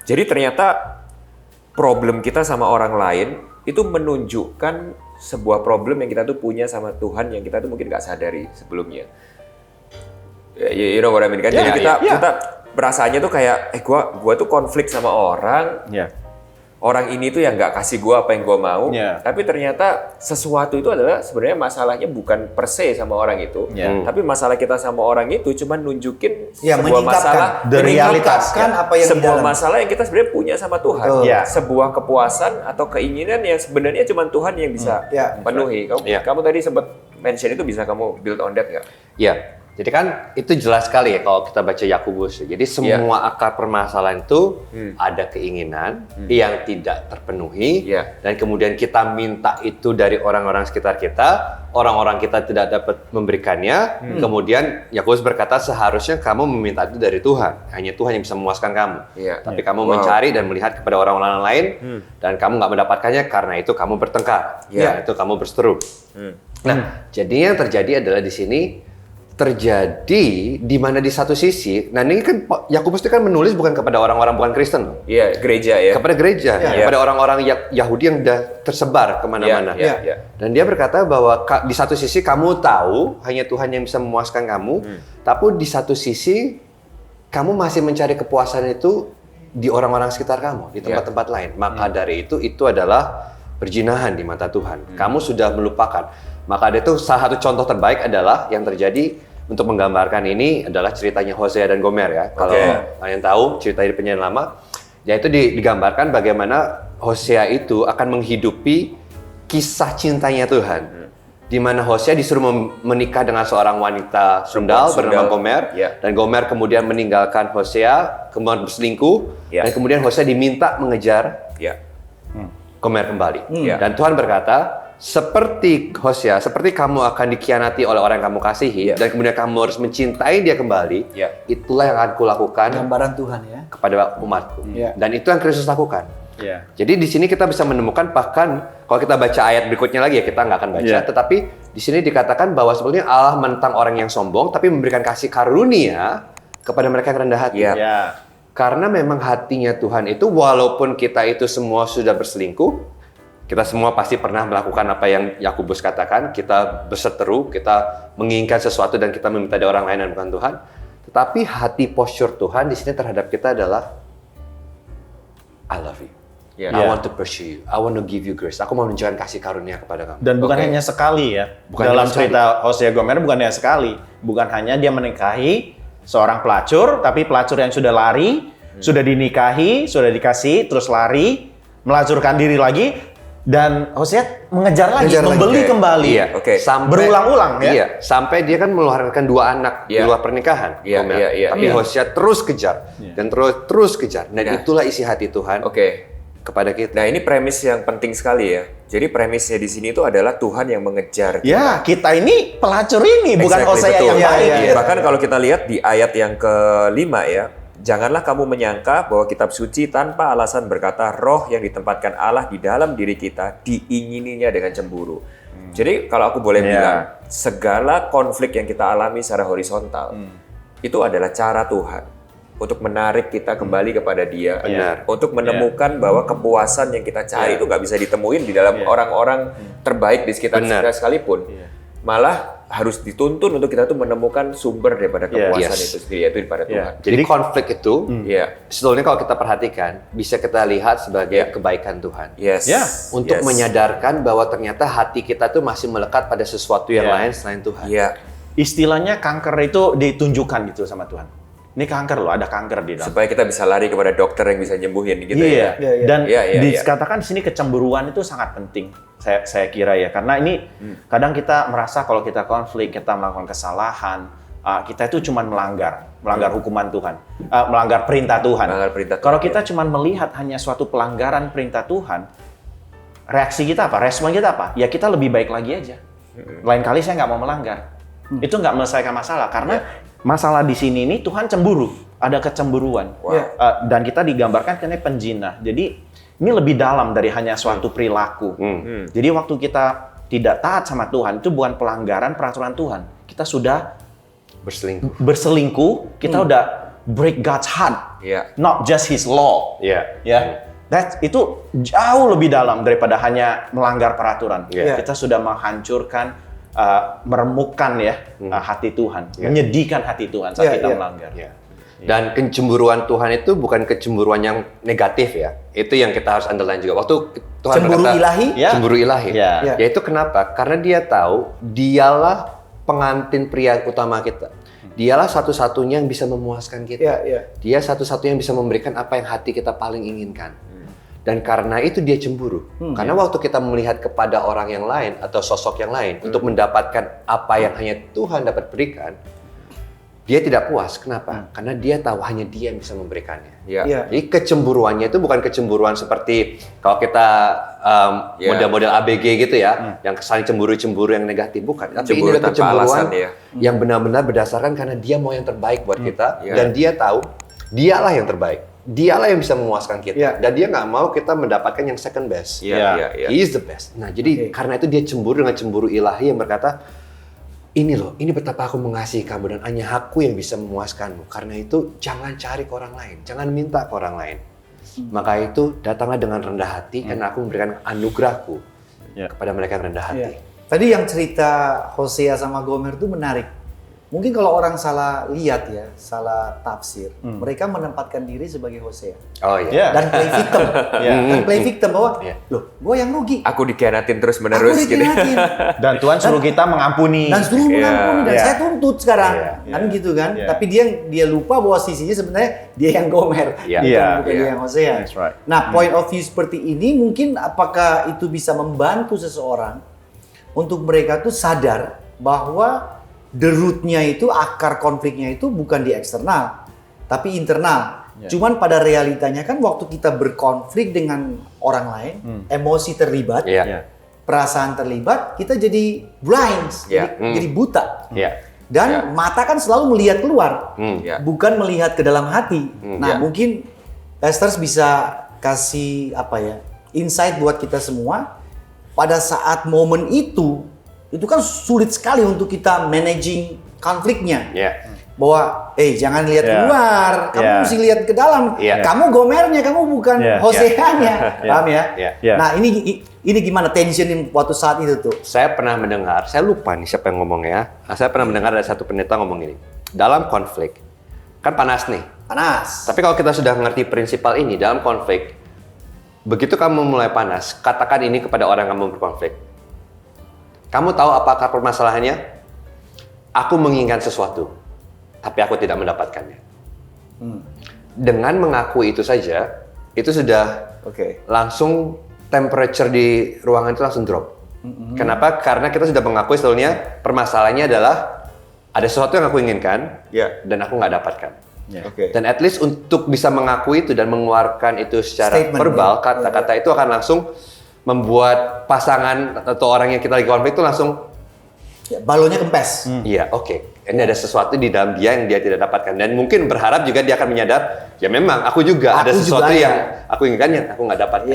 Jadi ternyata problem kita sama orang lain itu menunjukkan sebuah problem yang kita tuh punya sama Tuhan yang kita tuh mungkin nggak sadari sebelumnya. You know what I mean kan? Jadi kita perasaannya tuh kayak, gua tuh konflik sama orang. Orang ini tuh yang nggak kasih gue apa yang gue mau, tapi ternyata sesuatu itu adalah sebenarnya masalahnya bukan per se sama orang itu, tapi masalah kita sama orang itu cuma nunjukin sebuah masalah, merealitaskan apa yang sebuah masalah yang kita sebenarnya punya sama Tuhan, sebuah kepuasan atau keinginan yang sebenarnya cuma Tuhan yang bisa penuhi. Kamu tadi sempat mention itu, bisa kamu build on that nggak? Iya. Jadi kan itu jelas sekali ya kalau kita baca Yakobus. Jadi semua akar permasalahan itu ada keinginan yang tidak terpenuhi, dan kemudian kita minta itu dari orang-orang sekitar kita, orang-orang kita tidak dapat memberikannya. Kemudian Yakobus berkata seharusnya kamu meminta itu dari Tuhan. Hanya Tuhan yang bisa memuaskan kamu. Tapi kamu mencari dan melihat kepada orang-orang lain, dan kamu nggak mendapatkannya, karena itu kamu bertengkar, karena itu kamu berseteru. Nah, jadinya yang terjadi adalah di sini terjadi di mana di satu sisi, nah ini kan Yakobus itu kan menulis bukan kepada orang-orang bukan Kristen, gereja ya, kepada gereja, kepada orang-orang Yahudi yang sudah tersebar kemana-mana. Dan dia berkata bahwa di satu sisi kamu tahu hanya Tuhan yang bisa memuaskan kamu, tapi di satu sisi kamu masih mencari kepuasan itu di orang-orang sekitar kamu, di tempat-tempat lain. Maka dari itu adalah perzinahan di mata Tuhan. Kamu sudah melupakan. Maka itu salah satu contoh terbaik adalah yang terjadi. Untuk menggambarkan ini adalah ceritanya Hosea dan Gomer ya. Kalau kalian tahu cerita di Perjanjian Lama, yaitu digambarkan bagaimana Hosea itu akan menghidupi kisah cintanya Tuhan. Di mana Hosea disuruh menikah dengan seorang wanita sundal bernama Gomer, dan Gomer kemudian meninggalkan Hosea, kemudian berselingkuh, dan kemudian Hosea diminta mengejar Gomer kembali. Dan Tuhan berkata, seperti Hosea, seperti kamu akan dikhianati oleh orang yang kamu kasihi, dan kemudian kamu harus mencintai dia kembali, itulah yang akan kulakukan gambaran Tuhan ya kepada umatku. Dan itu yang Kristus lakukan. Jadi di sini kita bisa menemukan, bahkan kalau kita baca ayat berikutnya lagi ya, kita nggak akan baca, tetapi di sini dikatakan bahwa sebetulnya Allah menentang orang yang sombong, tapi memberikan kasih karunia kepada mereka yang rendah hati. Karena memang hatinya Tuhan itu, walaupun kita itu semua sudah berselingkuh, kita semua pasti pernah melakukan apa yang Yakobus katakan, kita berseteru, kita menginginkan sesuatu dan kita meminta dari orang lain dan bukan Tuhan. Tetapi hati posture Tuhan di sini terhadap kita adalah I love you. I want to pursue you. I want to give you grace. Aku mau menunjukkan kasih karunia kepada kamu. Dan bukan hanya sekali ya. Dalam cerita Hosea Gomer bukan hanya sekali. Bukan hanya dia menikahi seorang pelacur, tapi pelacur yang sudah lari, sudah dinikahi, sudah dikasih, terus lari, melacurkan diri lagi. Dan Hosea mengejar lagi, membeli kembali, sampai berulang-ulang ya. Sampai dia kan melahirkan 2 anak di luar pernikahan. Tapi Hosea terus kejar dan terus kejar. Dan itulah isi hati Tuhan kepada kita. Nah, ini premis yang penting sekali ya. Jadi premisnya di sini itu adalah Tuhan yang mengejar kita. Ya, kita ini pelacur ini, bukan Hosea yang baik. Bahkan kalau kita lihat di ayat yang ke-5 ya, janganlah kamu menyangka bahwa kitab suci tanpa alasan berkata roh yang ditempatkan Allah di dalam diri kita diingininya dengan cemburu. Jadi kalau aku boleh bilang, segala konflik yang kita alami secara horizontal itu adalah cara Tuhan untuk menarik kita kembali kepada Dia, untuk menemukan bahwa kepuasan yang kita cari itu nggak bisa ditemuin di dalam orang-orang terbaik di sekitar kita sekalipun. Malah harus dituntun untuk kita tuh menemukan sumber daripada kepuasan itu sendiri, yaitu daripada Tuhan. Jadi konflik itu, sebetulnya kalau kita perhatikan, bisa kita lihat sebagai kebaikan Tuhan. Untuk menyadarkan bahwa ternyata hati kita tuh masih melekat pada sesuatu yang lain selain Tuhan. Istilahnya kanker itu ditunjukkan gitu sama Tuhan. Ini kanker loh, ada kanker di dalam. Supaya kita bisa lari kepada dokter yang bisa nyembuhin gitu ya. Dan dikatakan di sini kecemburuan itu sangat penting. Saya kira ya, karena ini kadang kita merasa kalau kita konflik, kita melakukan kesalahan, kita itu cuma melanggar hukuman Tuhan, melanggar perintah Tuhan. Kalau kita cuma melihat hanya suatu pelanggaran perintah Tuhan, reaksi kita apa? Respon kita apa? Ya kita lebih baik lagi aja. Lain kali saya nggak mau melanggar. Itu nggak menyelesaikan masalah, karena masalah di sini ini Tuhan cemburu, ada kecemburuan. Dan kita digambarkan kena penjinah. Jadi ini lebih dalam dari hanya suatu perilaku. Jadi waktu kita tidak taat sama Tuhan, itu bukan pelanggaran peraturan Tuhan. Kita sudah berselingkuh, kita udah break God's heart, not just His law. Itu jauh lebih dalam daripada hanya melanggar peraturan. Kita sudah menghancurkan, meremukkan hati Tuhan, menyedihkan hati Tuhan saat kita melanggar. Dan kecemburuan Tuhan itu bukan kecemburuan yang negatif ya. Itu yang kita harus underline juga. Waktu Tuhan cemburu ilahi. Yaitu kenapa? Karena Dia tahu Dialah pengantin pria utama kita. Dialah satu-satunya yang bisa memuaskan kita. Dia satu-satunya yang bisa memberikan apa yang hati kita paling inginkan. Dan karena itu Dia cemburu. Karena waktu kita melihat kepada orang yang lain atau sosok yang lain untuk mendapatkan apa yang hanya Tuhan dapat berikan, Dia tidak puas. Kenapa? Karena Dia tahu hanya Dia yang bisa memberikannya. Jadi kecemburuannya itu bukan kecemburuan seperti kalau kita model-model ABG gitu ya, yang saling cemburu-cemburu yang negatif, bukan. Tapi ini adalah kecemburuan yang benar-benar berdasarkan karena Dia mau yang terbaik buat kita, dan Dia tahu Dialah yang terbaik. Dialah yang bisa memuaskan kita, dan Dia nggak mau kita mendapatkan yang second best. He is the best. Nah, jadi karena itu Dia cemburu dengan cemburu ilahi yang berkata, ini loh, ini betapa aku mengasihi kamu dan hanya aku yang bisa memuaskanmu. Karena itu jangan cari ke orang lain, jangan minta ke orang lain. Maka itu datanglah dengan rendah hati karena aku memberikan anugerahku kepada mereka yang rendah hati. Tadi yang cerita Hosea sama Gomer itu menarik. Mungkin kalau orang salah lihat ya, salah tafsir, mereka menempatkan diri sebagai Hosea. Dan play victim. Dan play victim bahwa, loh, gue yang rugi. Aku dikhianatin terus-menerus gitu. Dan Tuhan suruh kita mengampuni. Dan saya tuntut sekarang. Kan gitu kan. Tapi dia lupa bahwa sisinya sebenarnya dia yang Gomer. Bukan dia yang Hosea. Nah, point of view seperti ini mungkin apakah itu bisa membantu seseorang untuk mereka tuh sadar bahwa the root-nya itu, akar konfliknya itu bukan di eksternal, tapi internal. Cuman pada realitanya kan waktu kita berkonflik dengan orang lain, emosi terlibat, perasaan terlibat, kita jadi blind, jadi buta. Dan mata kan selalu melihat keluar, bukan melihat ke dalam hati. Nah, mungkin Pastors bisa kasih insight buat kita semua pada saat momen itu kan sulit sekali untuk kita managing konfliknya. Bahwa, jangan lihat keluar, kamu mesti lihat ke dalam. Kamu Gomernya, kamu bukan Hoseanya. Paham ya? Nah, ini gimana tension waktu saat itu tuh? Saya pernah mendengar, saya lupa nih siapa yang ngomong ya. Saya pernah mendengar ada satu pendeta ngomong gini. Dalam konflik, kan panas nih. Panas. Tapi kalau kita sudah mengerti prinsipal ini, dalam konflik, begitu kamu mulai panas, katakan ini kepada orang yang kamu berkonflik. Kamu tahu apa akar permasalahannya? Aku menginginkan sesuatu, tapi aku tidak mendapatkannya. Dengan mengakui itu saja, itu sudah langsung temperature di ruangan itu langsung drop. Kenapa? Karena kita sudah mengakui sebetulnya permasalahannya adalah ada sesuatu yang aku inginkan, dan aku nggak dapatkan. Dan at least untuk bisa mengakui itu dan mengeluarkan itu secara verbal, kata-kata itu akan langsung membuat pasangan atau orang yang kita lagi konflik itu langsung balonnya kempes. Ini ada sesuatu di dalam dia yang dia tidak dapatkan, dan mungkin berharap juga dia akan menyadar, ya memang aku juga ada sesuatu yang aku inginkan yang aku nggak dapatkan.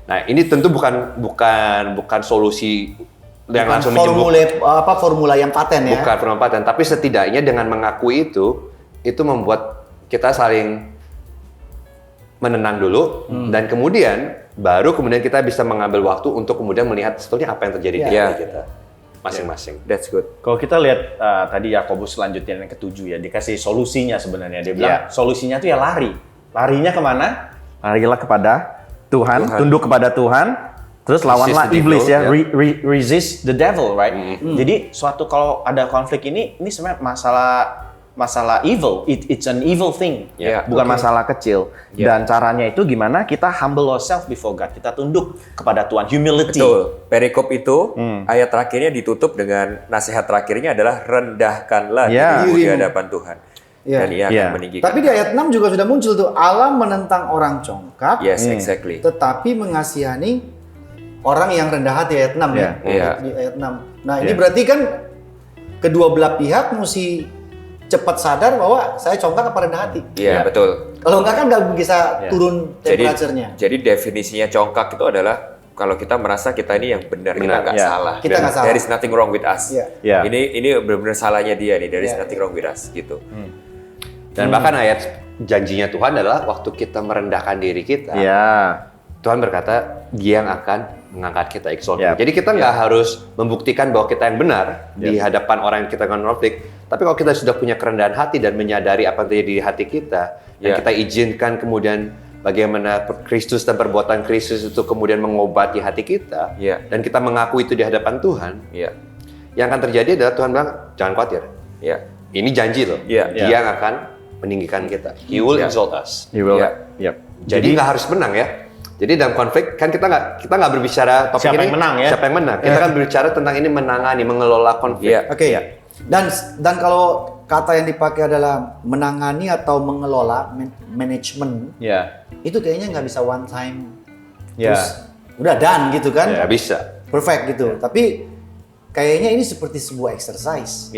Nah, ini tentu bukan solusi yang langsung formula yang paten ya. Bukan formula paten, tapi setidaknya dengan mengakui itu membuat kita saling menenang dulu, dan kemudian kita bisa mengambil waktu untuk kemudian melihat sebetulnya apa yang terjadi di diri kita masing-masing. That's good. Kalau kita lihat tadi Yakobus selanjutnya yang ke-7 ya, dikasih solusinya sebenarnya. Dia bilang solusinya itu ya lari. Larinya kemana? Larilah kepada Tuhan, tunduk kepada Tuhan, terus lawanlah iblis ya. Resist the devil, right? Jadi kalau ada konflik ini sebenarnya masalah evil, it's an evil thing, bukan masalah kecil. Dan caranya itu gimana? Kita humble ourselves before God, kita tunduk kepada Tuhan, humility. Betul. Perikop itu ayat terakhirnya ditutup dengan nasihat terakhirnya adalah rendahkanlah dirimu di hadapan Tuhan. Dan Ia akan meninggikan. Tapi di ayat 6 juga sudah muncul tuh, Allah menentang orang congkak, exactly. Tetapi mengasihani orang yang rendah hati, ayat 6 ya. Di ayat 6. Nah, ini berarti kan kedua belah pihak mesti cepat sadar bahwa saya congkak apa rendah hati. Betul. Kalau enggak kan nggak bisa turun temperaturenya. Jadi definisinya congkak itu adalah kalau kita merasa kita ini yang benar, kita nggak salah. Kita nggak salah. There is nothing wrong with us. Yeah. Ini benar-benar salahnya dia nih. There is nothing wrong with us gitu. Dan bahkan ayat janjinya Tuhan adalah waktu kita merendahkan diri kita. Tuhan berkata Dia yang akan mengangkat kita exalt. Jadi kita nggak harus membuktikan bahwa kita yang benar di hadapan orang yang kita konflik. Tapi kalau kita sudah punya kerendahan hati dan menyadari apa yang terjadi di hati kita, dan kita izinkan kemudian bagaimana Kristus dan perbuatan Kristus itu kemudian mengobati hati kita, dan kita mengaku itu di hadapan Tuhan, yang akan terjadi adalah Tuhan bilang, jangan khawatir. Ini janji loh. Dia yang akan meninggikan kita. He will exalt us. He will. Jadi nggak harus menang ya. Jadi dalam konflik kan kita nggak berbicara topik siapa ini yang menang ya. Siapa yang menang. Kita kan berbicara tentang ini menangani, mengelola konflik. Dan kalau kata yang dipakai adalah menangani atau mengelola, manajemen, itu kayaknya nggak bisa one time, terus udah done gitu kan? Bisa. Perfect gitu. Tapi kayaknya ini seperti sebuah exercise.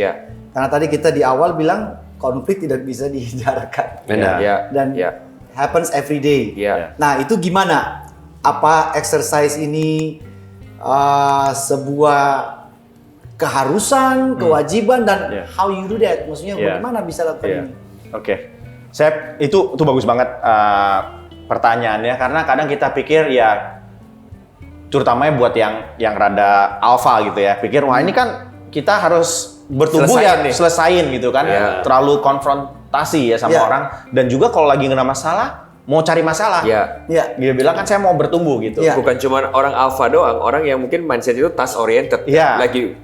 Karena tadi kita di awal bilang konflik tidak bisa dihindarkan. Benar. Dan happens every day. Nah itu gimana? Apa exercise ini sebuah keharusan, kewajiban, dan how you do that? Maksudnya bagaimana bisa lakukan ini? Sep, itu bagus banget pertanyaannya, karena kadang kita pikir terutamanya buat yang rada alpha gitu ya, pikir wah ini kan kita harus bertumbuh selesain gitu kan, terlalu konfrontasi sama orang, dan juga kalau lagi kena masalah mau cari masalah, dia bilang kan saya mau bertumbuh gitu. Bukan cuma orang alpha doang, orang yang mungkin mindset itu task oriented, lagi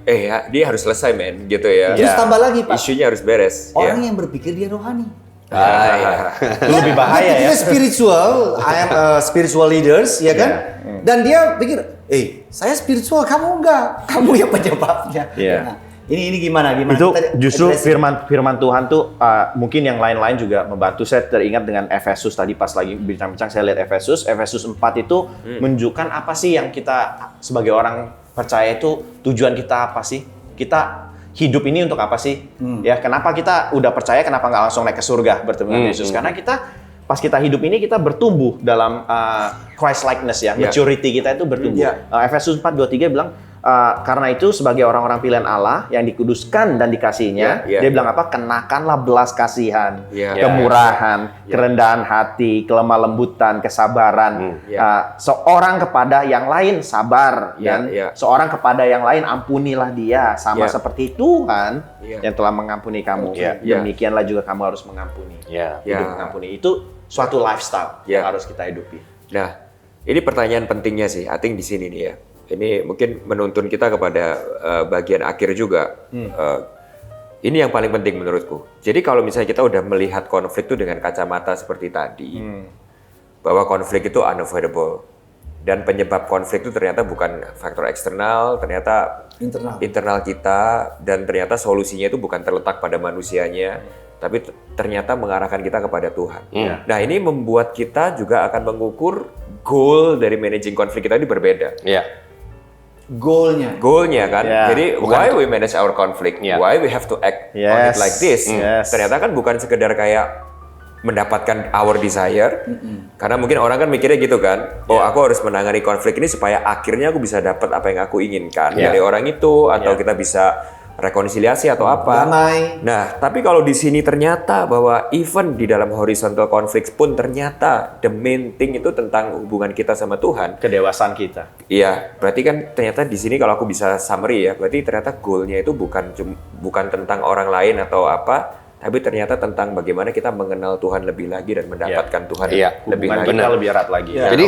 dia harus selesai men gitu ya. Terus tambah lagi Pak, isunya harus beres. Orang yang berpikir dia rohani. Lebih bahaya ya. Dia spiritual, I am spiritual leaders, ya kan? Dan dia pikir, saya spiritual, kamu enggak, kamu yang penyebabnya. Nah, ini gimana? Itu justru firman Tuhan tuh mungkin yang lain-lain juga membantu. Saya teringat dengan Efesus tadi pas lagi bincang-bincang saya lihat Efesus 4 itu menunjukkan apa sih yang kita sebagai orang percaya itu tujuan kita apa sih? Kita hidup ini untuk apa sih? Ya, kenapa kita udah percaya, kenapa nggak langsung naik ke surga bertemu dengan Yesus? Karena pas kita hidup ini kita bertumbuh dalam Christ likeness ya, maturity kita itu bertumbuh. Efesus 4:23 bilang karena itu sebagai orang-orang pilihan Allah yang dikuduskan dan dikasihinya, dia bilang apa? Kenakanlah belas kasihan, kemurahan, kerendahan hati, kelemah lembutan, kesabaran. Seorang kepada yang lain sabar, dan seorang kepada yang lain ampunilah dia, sama seperti Tuhan yang telah mengampuni kamu. Demikianlah juga kamu harus mengampuni. Hidup mengampuni itu suatu lifestyle yang harus kita hidupi. Nah, ini pertanyaan pentingnya sih, I think di sini nih ya. Ini mungkin menuntun kita kepada bagian akhir juga. Ini yang paling penting menurutku. Jadi kalau misalnya kita udah melihat konflik itu dengan kacamata seperti tadi, bahwa konflik itu unavoidable, dan penyebab konflik itu ternyata bukan faktor eksternal, ternyata internal kita, dan ternyata solusinya itu bukan terletak pada manusianya, tapi ternyata mengarahkan kita kepada Tuhan. Nah, ini membuat kita juga akan mengukur goal dari managing konflik kita ini berbeda. Goalnya kan, jadi why we manage our conflict, why we have to act on it like this. Ternyata kan bukan sekedar kayak mendapatkan our desire, karena mungkin orang kan mikirnya gitu kan, aku harus menangani konflik ini supaya akhirnya aku bisa dapat apa yang aku inginkan dari orang itu, atau kita bisa rekonsiliasi atau apa. Damai. Nah, tapi kalau di sini ternyata bahwa even di dalam horizontal conflict pun ternyata the main thing itu tentang hubungan kita sama Tuhan, kedewasaan kita. Iya, berarti kan ternyata di sini kalau aku bisa summary ya, berarti ternyata goalnya itu bukan tentang orang lain atau apa, tapi ternyata tentang bagaimana kita mengenal Tuhan lebih lagi dan mendapatkan Tuhan lebih lagi. Kita lebih erat lagi. Jadi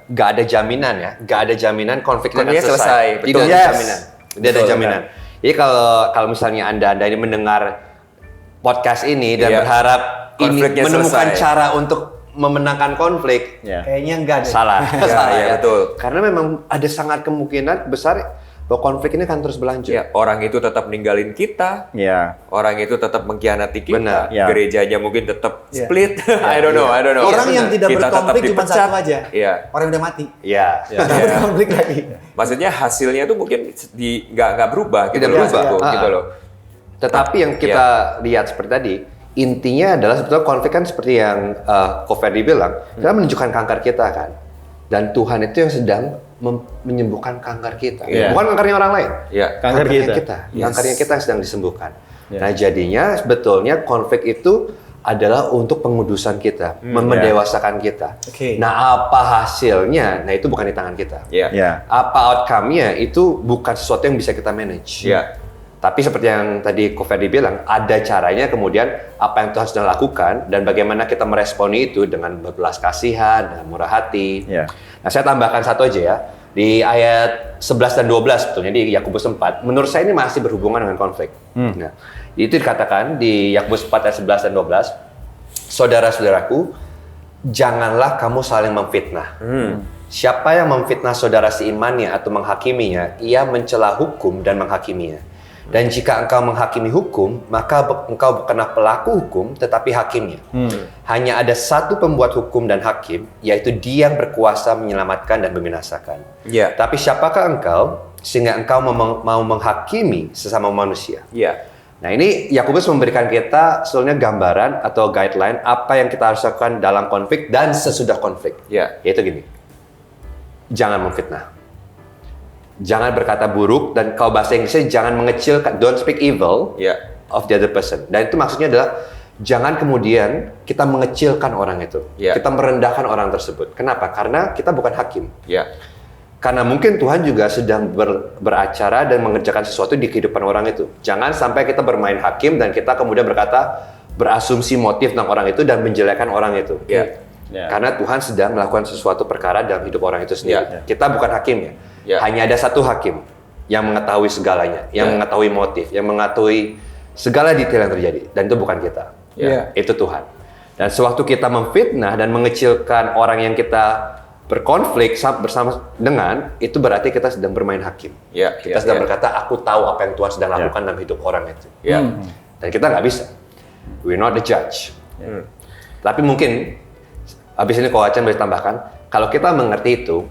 nggak ada jaminan ya, nggak ada jaminan konflik akan selesai. Betul. Tidak ada jaminan. Tidak ada jaminan. Jadi kalau misalnya Anda ini mendengar podcast ini dan berharap ini menemukan cara untuk memenangkan konflik, kayaknya enggak deh. Salah. Ya, betul. Karena memang ada sangat kemungkinan besar bahwa konflik ini akan terus berlanjut. Orang itu tetap ninggalin kita. Orang itu tetap mengkhianati kita. Gerejanya mungkin tetap split. I don't know. Orang yang tidak berkonflik cuma satu aja. Orang yang udah mati. Berkonflik lagi. Maksudnya hasilnya itu mungkin nggak berubah gitu loh. Tetapi yang kita lihat seperti tadi, intinya adalah sebetulnya konflik kan seperti yang Ko Ferdi bilang, kita menunjukkan kanker kita kan. Dan Tuhan itu yang sedang menyembuhkan kanker kita. Bukan kankernya orang lain. Kankernya kita. Kankernya kita yang sedang disembuhkan. Nah, jadinya sebetulnya konflik itu adalah untuk pengudusan kita, mendewasakan kita. Nah, apa hasilnya? Nah, itu bukan di tangan kita. Apa outcome-nya? Itu bukan sesuatu yang bisa kita manage. Tapi seperti yang tadi Ko Ferdi bilang, ada caranya kemudian apa yang Tuhan sedang lakukan dan bagaimana kita meresponi itu dengan berbelas kasihan, dengan murah hati. Nah, saya tambahkan satu aja ya. Di ayat 11 dan 12 sebetulnya di Yakobus 4, menurut saya ini masih berhubungan dengan konflik. Nah, itu dikatakan di Yakobus 4 ayat 11 dan 12, saudara-saudaraku, janganlah kamu saling memfitnah. Siapa yang memfitnah saudara seimannya atau menghakiminya, ia mencela hukum dan menghakiminya. Dan jika engkau menghakimi hukum, maka engkau bukanlah pelaku hukum, tetapi hakimnya. Hanya ada satu pembuat hukum dan hakim, yaitu Dia yang berkuasa menyelamatkan dan membinasakan. Tapi siapakah engkau, sehingga engkau mau menghakimi sesama manusia? Nah, ini Yakobus memberikan kita sebetulnya gambaran atau guideline apa yang kita harus lakukan dalam konflik dan sesudah konflik. Yaitu gini, jangan memfitnah. Jangan berkata buruk, dan kalau bahasa Inggrisnya jangan mengecilkan, don't speak evil of the other person. Dan itu maksudnya adalah jangan kemudian kita mengecilkan orang itu, kita merendahkan orang tersebut. Kenapa? Karena kita bukan hakim. Karena mungkin Tuhan juga sedang beracara dan mengerjakan sesuatu di kehidupan orang itu. Jangan sampai kita bermain hakim dan kita kemudian berasumsi motif tentang orang itu dan menjelekkan orang itu. Karena Tuhan sedang melakukan sesuatu perkara dalam hidup orang itu sendiri. Kita bukan hakimnya. Hanya ada satu hakim yang mengetahui segalanya, yang mengetahui motif, yang mengetahui segala detail yang terjadi. Dan itu bukan kita. Itu Tuhan. Dan sewaktu kita memfitnah dan mengecilkan orang yang kita berkonflik bersama dengan, itu berarti kita sedang bermain hakim. Kita sedang berkata, aku tahu apa yang Tuhan sedang lakukan dalam hidup orang itu. Dan kita nggak bisa. We're not the judge. Tapi mungkin, habis ini Ko Acan boleh tambahkan, kalau kita mengerti itu,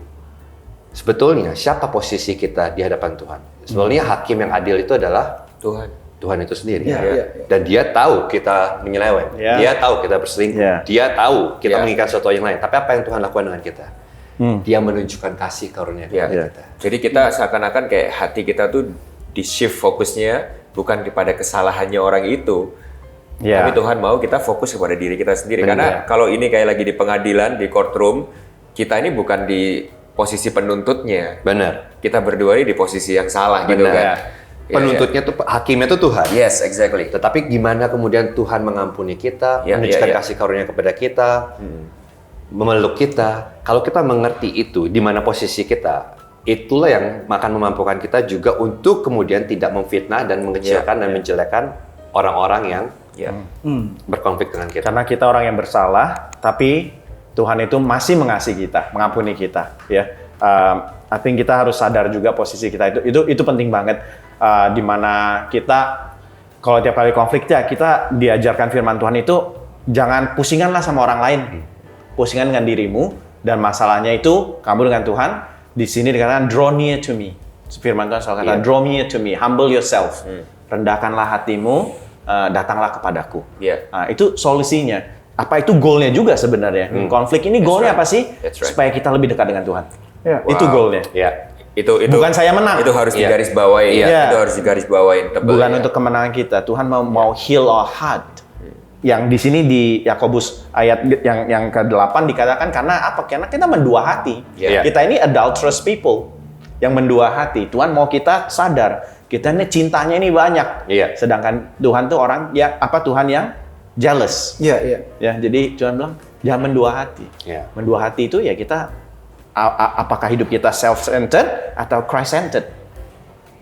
sebetulnya siapa posisi kita di hadapan Tuhan? Sebetulnya hakim yang adil itu adalah Tuhan itu sendiri. Dan Dia tahu kita menyeleweng. Dia tahu kita berselingkuh. Dia tahu kita menginginkan sesuatu yang lain. Tapi apa yang Tuhan lakukan dengan kita? Dia menunjukkan kasih karunia kepada kita. Jadi kita seakan-akan kayak hati kita tuh di shift fokusnya bukan kepada kesalahannya orang itu. Tapi Tuhan mau kita fokus kepada diri kita sendiri. Karena kalau ini kayak lagi di pengadilan, di courtroom, kita ini bukan di posisi penuntutnya. Kita berdua ini di posisi yang salah gitu kan. Penuntutnya tuh, hakimnya tuh Tuhan. Yes, exactly. Tetapi gimana kemudian Tuhan mengampuni kita, menunjukkan kasih karunia kepada kita, memeluk kita. Kalau kita mengerti itu, di mana posisi kita, itulah yang akan memampukan kita juga untuk kemudian tidak memfitnah dan mengecilkan dan menjelekkan orang-orang yang berkonflik dengan kita. Karena kita orang yang bersalah, tapi Tuhan itu masih mengasihi kita, mengampuni kita. I think kita harus sadar juga posisi kita itu penting banget. Di mana kita kalau tiap kali konflik kita diajarkan firman Tuhan itu jangan pusinganlah sama orang lain, pusingan dengan dirimu dan masalahnya itu kamu dengan Tuhan. Di sini dikatakan draw near to me. Firman Tuhan selalu kata draw near to me, humble yourself, rendahkanlah hatimu, datanglah kepadaku. Itu solusinya. Apa itu goalnya juga sebenarnya? Konflik ini goalnya apa sih? Supaya kita lebih dekat dengan Tuhan. Itu goalnya. Itu bukan saya menang. Itu harus digarisbawahi. Itu harus digarisbawahi. Bukan untuk kemenangan kita. Tuhan mau heal our heart. Yang di sini di Yakobus ayat yang ke-8 dikatakan karena apa? Karena kita mendua hati. Kita ini adulterous people yang mendua hati. Tuhan mau kita sadar. Kita ini cintanya ini banyak. Sedangkan Tuhan tuh orang Tuhan yang jealous. Jadi Tuhan bilang jangan mendua hati. Mendua hati itu kita apakah hidup kita self-centered atau Christ-centered,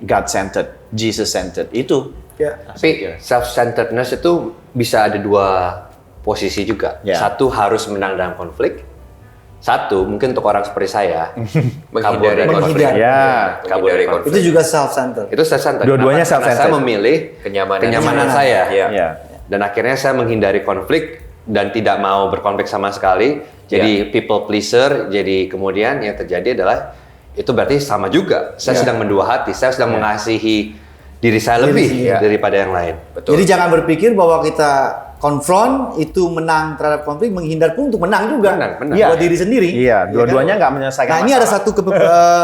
God-centered, Jesus-centered itu. Tapi self-centeredness itu bisa ada dua posisi juga. Satu harus menang dalam konflik. Satu mungkin untuk orang seperti saya menghindari konflik. Itu juga self-centered. Itu self-centered. Dua-duanya self-centered. Saya memilih kenyamanan saya. Dan akhirnya saya menghindari konflik dan tidak mau berkonflik sama sekali. Jadi people pleaser. Jadi kemudian yang terjadi adalah itu berarti sama juga. Saya sedang mendua hati. Saya sedang mengasihi diri saya lebih daripada yang lain. Jadi jangan berpikir bahwa kita konfront itu menang terhadap konflik, menghindar pun untuk menang juga. Menang. Buat diri sendiri. Iya, dua-duanya nggak menyelesaikan Nah, masalah. ini ada satu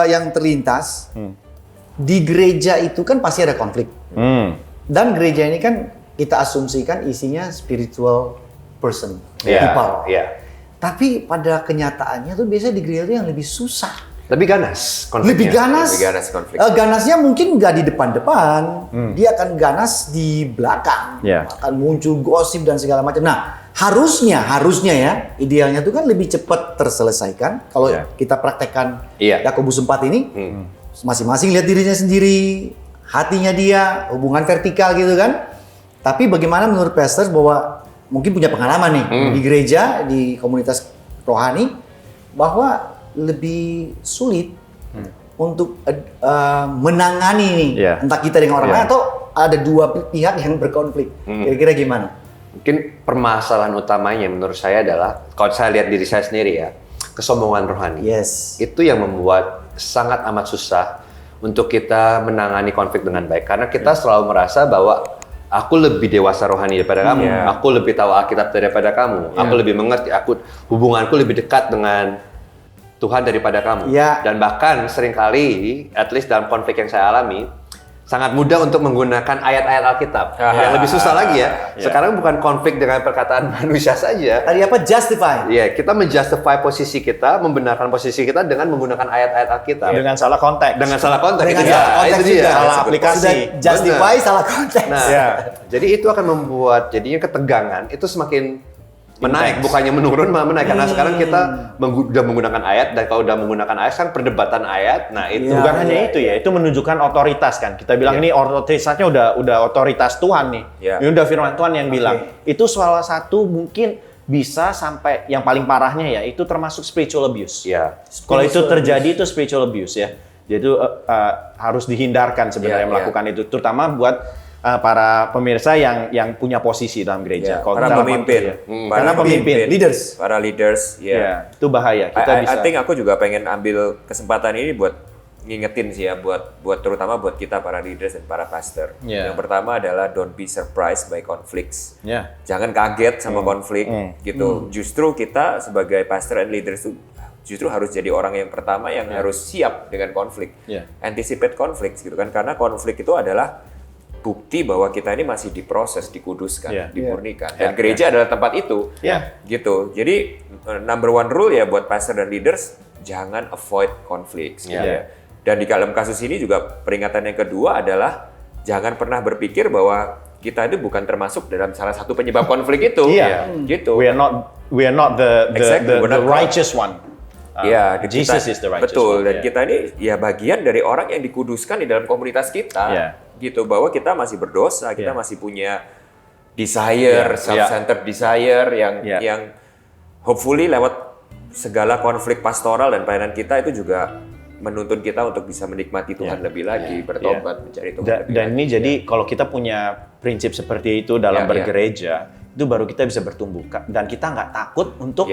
yang terlintas. Di gereja itu kan pasti ada konflik. Dan gereja ini kan kita asumsikan isinya spiritual person, people. Tapi pada kenyataannya tuh biasanya di gereja itu yang lebih susah. Lebih ganas konfliknya. Lebih ganas konflik. Ganasnya mungkin nggak di depan-depan, dia akan ganas di belakang, akan muncul gosip dan segala macam. Nah, harusnya ya, idealnya itu kan lebih cepat terselesaikan. Kalau kita praktekkan Yakobus 4 ini, masing-masing lihat dirinya sendiri, hatinya dia, hubungan vertikal gitu kan. Tapi bagaimana menurut pastor bahwa mungkin punya pengalaman nih di gereja, di komunitas rohani, bahwa lebih sulit untuk menangani nih, entah kita dengan orang lain atau ada dua pihak yang berkonflik. Kira-kira gimana? Mungkin permasalahan utamanya menurut saya adalah, kalau saya lihat diri saya sendiri ya, kesombongan rohani. Itu yang membuat sangat amat susah untuk kita menangani konflik dengan baik. Karena kita selalu merasa bahwa aku lebih dewasa rohani daripada kamu, aku lebih tahu Alkitab daripada kamu, aku lebih mengerti, hubunganku lebih dekat dengan Tuhan daripada kamu. Dan bahkan seringkali, at least dalam konflik yang saya alami, sangat mudah untuk menggunakan ayat-ayat Alkitab. Yang lebih susah lagi ya. Sekarang bukan konflik dengan perkataan manusia saja. Tadi apa? Justify. Iya, kita menjustify posisi kita, membenarkan posisi kita dengan menggunakan ayat-ayat Alkitab. Dengan salah konteks. Dengan salah konteks. Dengan itu salah konteks itu dia. juga. Salah aplikasi. Sudah justify salah konteks. Nah, jadi itu akan membuat jadinya ketegangan itu semakin menaik, bukannya menurun malah menaik. Karena sekarang kita udah menggunakan ayat, dan kalau udah menggunakan ayat kan perdebatan ayat. Nah itu bukan hanya itu ya, itu menunjukkan otoritas kan. Kita bilang ini otoritasnya udah otoritas Tuhan nih. Ini udah firman Tuhan yang bilang. Itu salah satu mungkin bisa sampai yang paling parahnya ya, itu termasuk spiritual abuse. Kalau itu terjadi itu spiritual abuse ya. Jadi itu harus dihindarkan sebenarnya melakukan itu, terutama buat para pemirsa yang punya posisi dalam gereja. Para pemimpin, para pemimpin, leaders, para leaders, itu bahaya. Kita bisa. I think aku juga pengen ambil kesempatan ini buat ngingetin sih ya, buat terutama buat kita para leaders dan para pastor. Yang pertama adalah don't be surprised by conflicts. Jangan kaget sama konflik gitu. Justru kita sebagai pastor and leaders itu justru harus jadi orang yang pertama yang harus siap dengan konflik, anticipate konflik gitu kan, karena konflik itu adalah bukti bahwa kita ini masih diproses, dikuduskan, dimurnikan. Dan gereja adalah tempat itu. Gitu. Jadi number one rule ya buat pastor dan leaders, jangan avoid konflik. Gitu ya. Dan di dalam kasus ini juga peringatan yang kedua adalah jangan pernah berpikir bahwa kita itu bukan termasuk dalam salah satu penyebab konflik itu. Gitu. We are not the righteous one. Jesus is the righteous betul. one. Dan kita ini ya bagian dari orang yang dikuduskan di dalam komunitas kita. Gitu, bahwa kita masih berdosa, kita masih punya desire, self-centered desire yang hopefully lewat segala konflik pastoral dan pelayanan kita itu juga menuntun kita untuk bisa menikmati Tuhan lebih lagi, bertobat, mencari Tuhan lebih dan lagi. ini jadi kalau kita punya prinsip seperti itu dalam bergereja, itu baru kita bisa bertumbuh. Dan kita nggak takut untuk,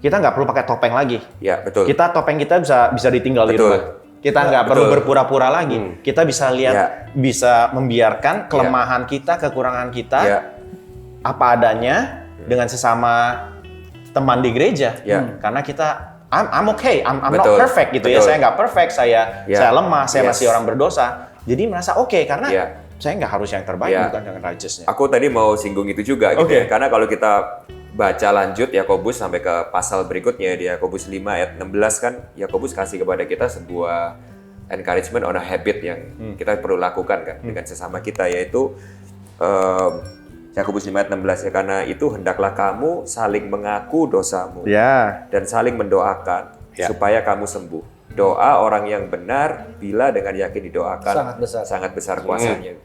kita nggak perlu pakai topeng lagi. Betul. Topeng kita bisa ditinggal di rumah. Kita nggak perlu berpura-pura lagi. Kita bisa lihat, bisa membiarkan kelemahan kita, kekurangan kita, apa adanya dengan sesama teman di gereja. Karena kita, I'm okay, I'm not perfect gitu ya. Saya nggak perfect, saya lemah, saya masih orang berdosa. Jadi merasa oke, karena saya nggak harus yang terbaik, bukan dengan righteousnya. Aku tadi mau singgung itu juga gitu ya. Karena kalau kita baca lanjut Yakobus sampai ke pasal berikutnya di Yakobus 5 ayat 16 kan, Yakobus kasih kepada kita sebuah encouragement on a habit yang kita perlu lakukan kan dengan sesama kita, yaitu Yakobus 5 ayat 16 ya, karena itu hendaklah kamu saling mengaku dosamu dan saling mendoakan supaya kamu sembuh. Doa orang yang benar bila dengan yakin didoakan sangat besar kuasanya.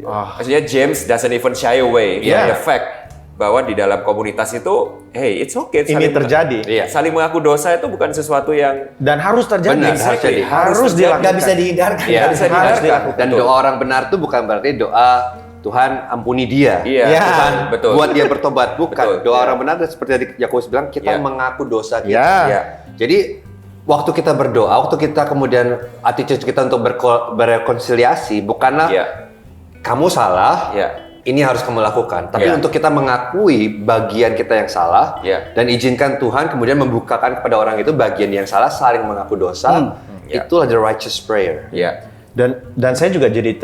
Maksudnya James doesn't even shy away from the fact bahwa di dalam komunitas itu, hey, it's okay. Ini terjadi. Saling mengaku dosa itu bukan sesuatu yang dan harus terjadi. Harus dilakukan. Nggak bisa dihindarkan. Harus dilakukan. Dan doa orang benar itu bukan berarti doa Tuhan ampuni dia. Tuhan buat dia bertobat. Bukan. Doa orang benar seperti tadi Yakobus bilang, kita mengaku dosa kita. Jadi waktu kita berdoa, waktu kita kemudian attitude kita untuk berrekonsiliasi, bukanlah kamu salah. ini harus kamu lakukan. Tapi untuk kita mengakui bagian kita yang salah dan izinkan Tuhan kemudian membukakan kepada orang itu bagian yang salah, saling mengaku dosa. Itulah the righteous prayer. Dan saya juga jadi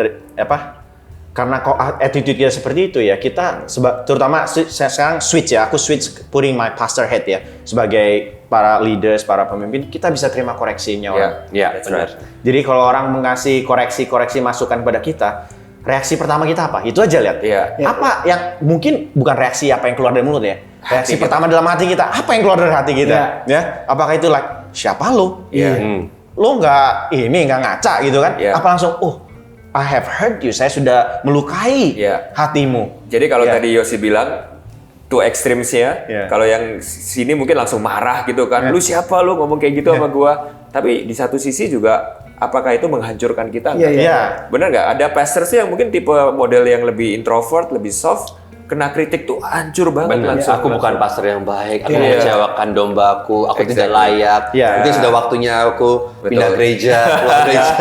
karena attitude kita seperti itu ya, kita terutama saya sekarang aku switch putting my pastor head ya, sebagai para leaders, para pemimpin, kita bisa terima koreksinya orang. Benar. Jadi kalau orang mengasih koreksi masukan pada kita, reaksi pertama kita apa? Itu aja lihat. Apa yang mungkin bukan reaksi apa yang keluar dari mulut ya. Reaksi pertama dalam hati kita, apa yang keluar dari hati kita? Ya. Apakah itu siapa lo? Lo nggak ngaca gitu kan? Apa langsung I have hurt you, saya sudah melukai hatimu. Jadi kalau tadi Yosi bilang two extremes-nya, kalau yang sini mungkin langsung marah gitu kan, lu siapa lu ngomong kayak gitu sama gua. Tapi di satu sisi juga apakah itu menghancurkan kita? Benar nggak? Ada pastors yang mungkin tipe model yang lebih introvert, lebih soft, kena kritik tuh hancur banget langsung. Aku bukan pastor yang baik, aku mengecewakan dombaku, aku tidak layak. Mungkin sudah waktunya aku pindah gereja, keluar gereja.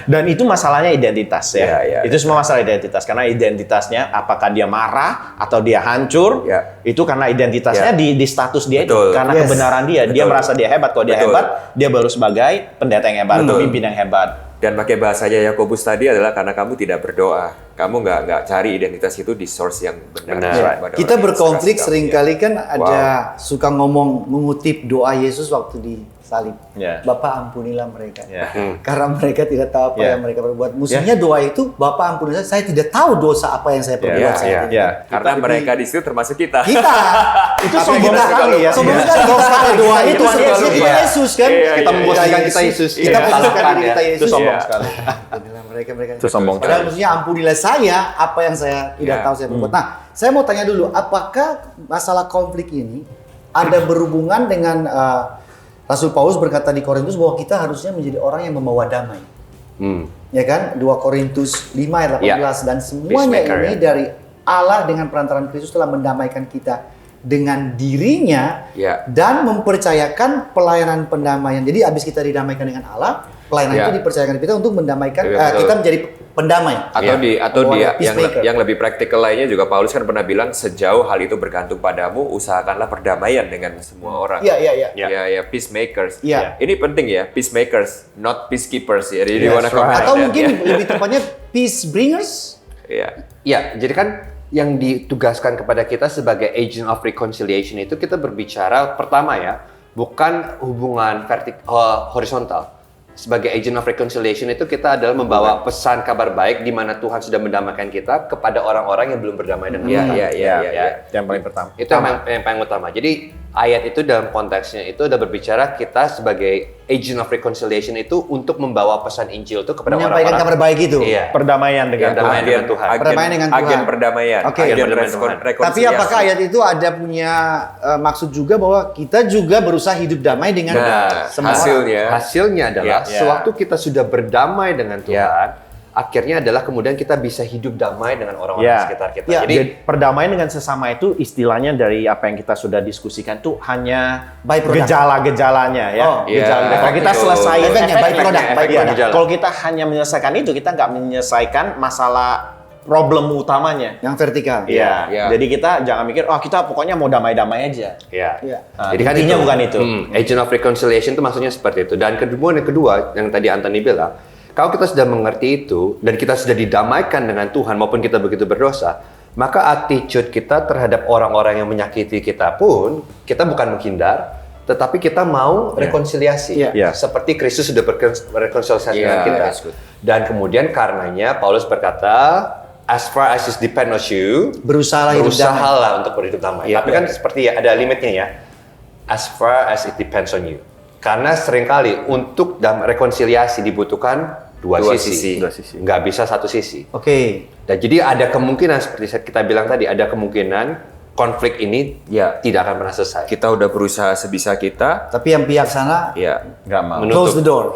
Dan itu masalahnya identitas ya. Itu semua masalah identitas, karena identitasnya apakah dia marah atau dia hancur, itu karena identitasnya di status dia itu, karena kebenaran dia. Dia merasa dia hebat. Kalau dia hebat, dia baru sebagai pendeta yang hebat, pemimpin yang hebat. Dan pakai bahasanya Yakobus tadi adalah karena kamu tidak berdoa, kamu nggak cari identitas itu di source yang benar. Kita berkonflik seringkali kan ada suka mengutip doa Yesus waktu di salib. Bapa ampunilah mereka. Karena mereka tidak tahu apa yang mereka perbuat. Musuhnya doa itu, Bapa ampunilah saya tidak tahu dosa apa yang saya perbuat. Karena mereka di situ termasuk kita. Itu sombong sekali ya. Sombong sekali doa itu Yesus kan. Kita memposisikan kita Yesus. Kita memposisikan kita Yesus. Itu sombong sekali. Mereka itu sombong. Padahal maksudnya ampunilah saya apa yang saya tidak tahu saya perbuat. Nah, saya mau tanya dulu, apakah masalah konflik ini ada berhubungan dengan Rasul Paulus berkata di Korintus bahwa kita harusnya menjadi orang yang membawa damai. Ya kan? 2 Korintus 5 ayat 18 dan semuanya ini dari Allah dengan perantaraan Kristus telah mendamaikan kita dengan dirinya dan mempercayakan pelayanan pendamaian. Jadi habis kita didamaikan dengan Allah, pelayanan itu dipercayakan kita untuk mendamaikan kita menjadi pendamai. Atau yang lebih praktikal lainnya juga Paulus kan pernah bilang sejauh hal itu bergantung padamu, usahakanlah perdamaian dengan semua orang. Peacemakers. Ini penting ya, peacemakers, not peacekeepers ya. Jadi atau mungkin lebih tepatnya peace bringers. Jadi kan yang ditugaskan kepada kita sebagai agent of reconciliation itu kita berbicara pertama ya, bukan hubungan horizontal. Sebagai agent of reconciliation itu kita adalah membawa pesan kabar baik di mana Tuhan sudah mendamaikan kita kepada orang-orang yang belum berdamai dengan Tuhan. Yang paling pertama. Itu yang paling utama. Jadi ayat itu dalam konteksnya itu udah berbicara kita sebagai agent of reconciliation itu untuk membawa pesan Injil itu kepada orang-orang. Menyampaikan kabar baik itu. Perdamaian dengan Tuhan. Perdamaian dengan Tuhan. Agen perdamaian. Tapi apakah ayat itu ada punya maksud juga bahwa kita juga berusaha hidup damai dengan semua orang? Hasilnya adalah sewaktu kita sudah berdamai dengan Tuhan, akhirnya adalah kemudian kita bisa hidup damai dengan orang-orang di sekitar kita. Jadi perdamaian dengan sesama itu istilahnya dari apa yang kita sudah diskusikan tuh hanya gejala-gejalanya ya. Kalau kita selesai efeknya, kalau kita hanya menyelesaikan itu, kita nggak menyelesaikan masalah problem utamanya yang vertikal. Jadi kita jangan mikir kita pokoknya mau damai-damai aja. Jadi kan intinya bukan itu. Agent of reconciliation itu maksudnya seperti itu. Dan yang kedua yang tadi Anthony bilang, kalau kita sudah mengerti itu dan kita sudah didamaikan dengan Tuhan maupun kita begitu berdosa, maka attitude kita terhadap orang-orang yang menyakiti kita pun kita bukan menghindar, tetapi kita mau rekonsiliasi. Seperti Kristus sudah berrekonsiliasi dengan kita. Dan kemudian karenanya Paulus berkata, as far as it depends on you, berusahalah untuk berhidup damai. Tapi kan seperti ada limitnya ya. As far as it depends on you. Karena seringkali untuk rekonsiliasi dibutuhkan dua sisi. Nggak bisa satu sisi. Dan jadi ada kemungkinan seperti kita bilang tadi, ada kemungkinan konflik ini tidak akan pernah selesai. Kita udah berusaha sebisa kita, tapi yang pihak sana nggak mau. Close the door.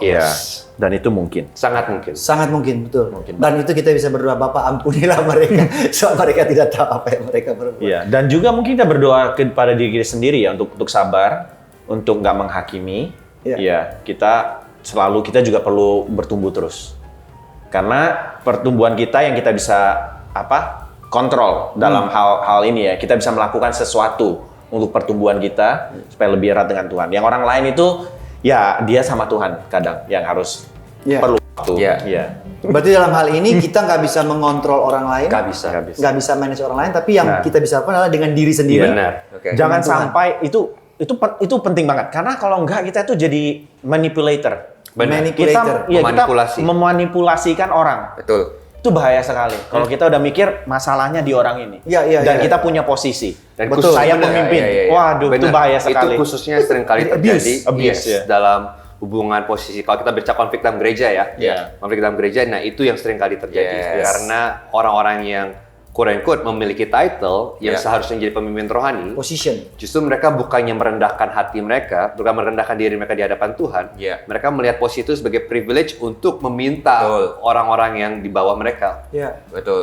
Dan itu mungkin. Sangat mungkin, betul. Dan itu kita bisa berdoa, Bapak ampunilah mereka, soal mereka tidak tahu apa yang mereka berbuat. Dan juga mungkin kita berdoa kepada diri kita sendiri ya, untuk sabar, untuk nggak menghakimi. Kita juga perlu bertumbuh terus. Karena pertumbuhan kita yang kita bisa kontrol dalam hal ini ya. Kita bisa melakukan sesuatu untuk pertumbuhan kita supaya lebih erat dengan Tuhan. Yang orang lain itu ya dia sama Tuhan kadang yang harus perlu waktu. Berarti dalam hal ini kita nggak bisa mengontrol orang lain, nggak bisa manage orang lain, tapi yang kita bisa lakukan adalah dengan diri sendiri. Benar. Jangan sampai itu penting banget karena kalau enggak kita itu jadi manipulator. Manipulator. Kita memanipulasikan orang. Betul. Itu bahaya sekali. Kalau kita udah mikir masalahnya di orang ini. Dan kita punya posisi. Dan betul. Saya pemimpin. Waduh, itu bahaya sekali. Itu khususnya sering kali terjadi dalam hubungan posisi. Kalau kita bicara konflik dalam gereja konflik dalam gereja, nah itu yang sering kali terjadi. Karena orang-orang yang quote-unquote memiliki title yang seharusnya jadi pemimpin rohani, position. Justru mereka bukannya merendahkan hati mereka, bukan merendahkan diri mereka di hadapan Tuhan. Mereka melihat posisi itu sebagai privilege untuk meminta orang-orang yang di bawah mereka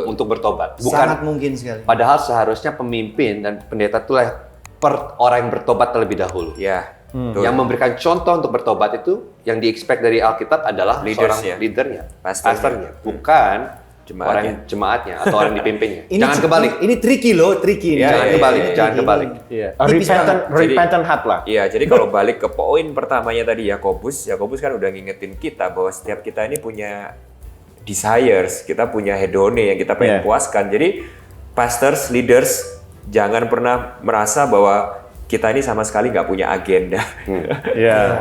untuk bertobat. Sangat mungkin sekali. Padahal seharusnya pemimpin dan pendeta itulah orang yang bertobat terlebih dahulu. Yang memberikan contoh untuk bertobat itu yang di-expect dari Alkitab adalah seorang leadernya, pastornya, bukan orang jemaatnya atau orang dipimpinnya. Jangan kebalik. Ini tricky loh, tricky. Jangan kebalik. Repentant heart lah. Iya, jadi kalau balik ke poin pertamanya tadi Yakobus kan udah ngingetin kita bahwa setiap kita ini punya desires, kita punya hedone yang kita pengen puaskan. Jadi pastors, leaders jangan pernah merasa bahwa kita ini sama sekali nggak punya agenda.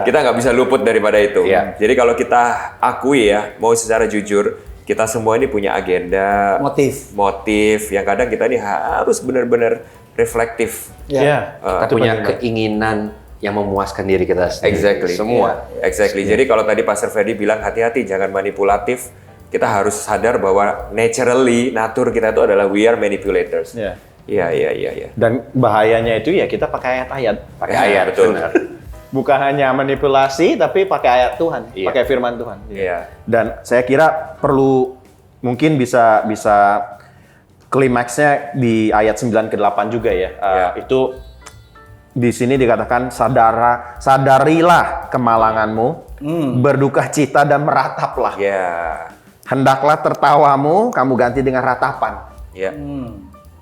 Kita nggak bisa luput daripada itu. Jadi kalau kita akui mau secara jujur, kita semua ini punya agenda, motif yang kadang kita ini harus benar-benar reflektif. Kita punya keinginan yang memuaskan diri kita sendiri. Semua. Jadi kalau tadi Pastor Ferdy bilang hati-hati, jangan manipulatif. Kita harus sadar bahwa natur kita itu adalah we are manipulators. Iya. Dan bahayanya itu kita pakai ayat-ayat. Betul. Bukan hanya manipulasi, tapi pakai ayat Tuhan, pakai firman Tuhan. Dan saya kira perlu mungkin bisa klimaksnya di ayat 9 ke 8 juga ya. Itu di sini dikatakan sadarilah kemalanganmu, berduka cita dan merataplah. Hendaklah tertawamu kamu ganti dengan ratapan.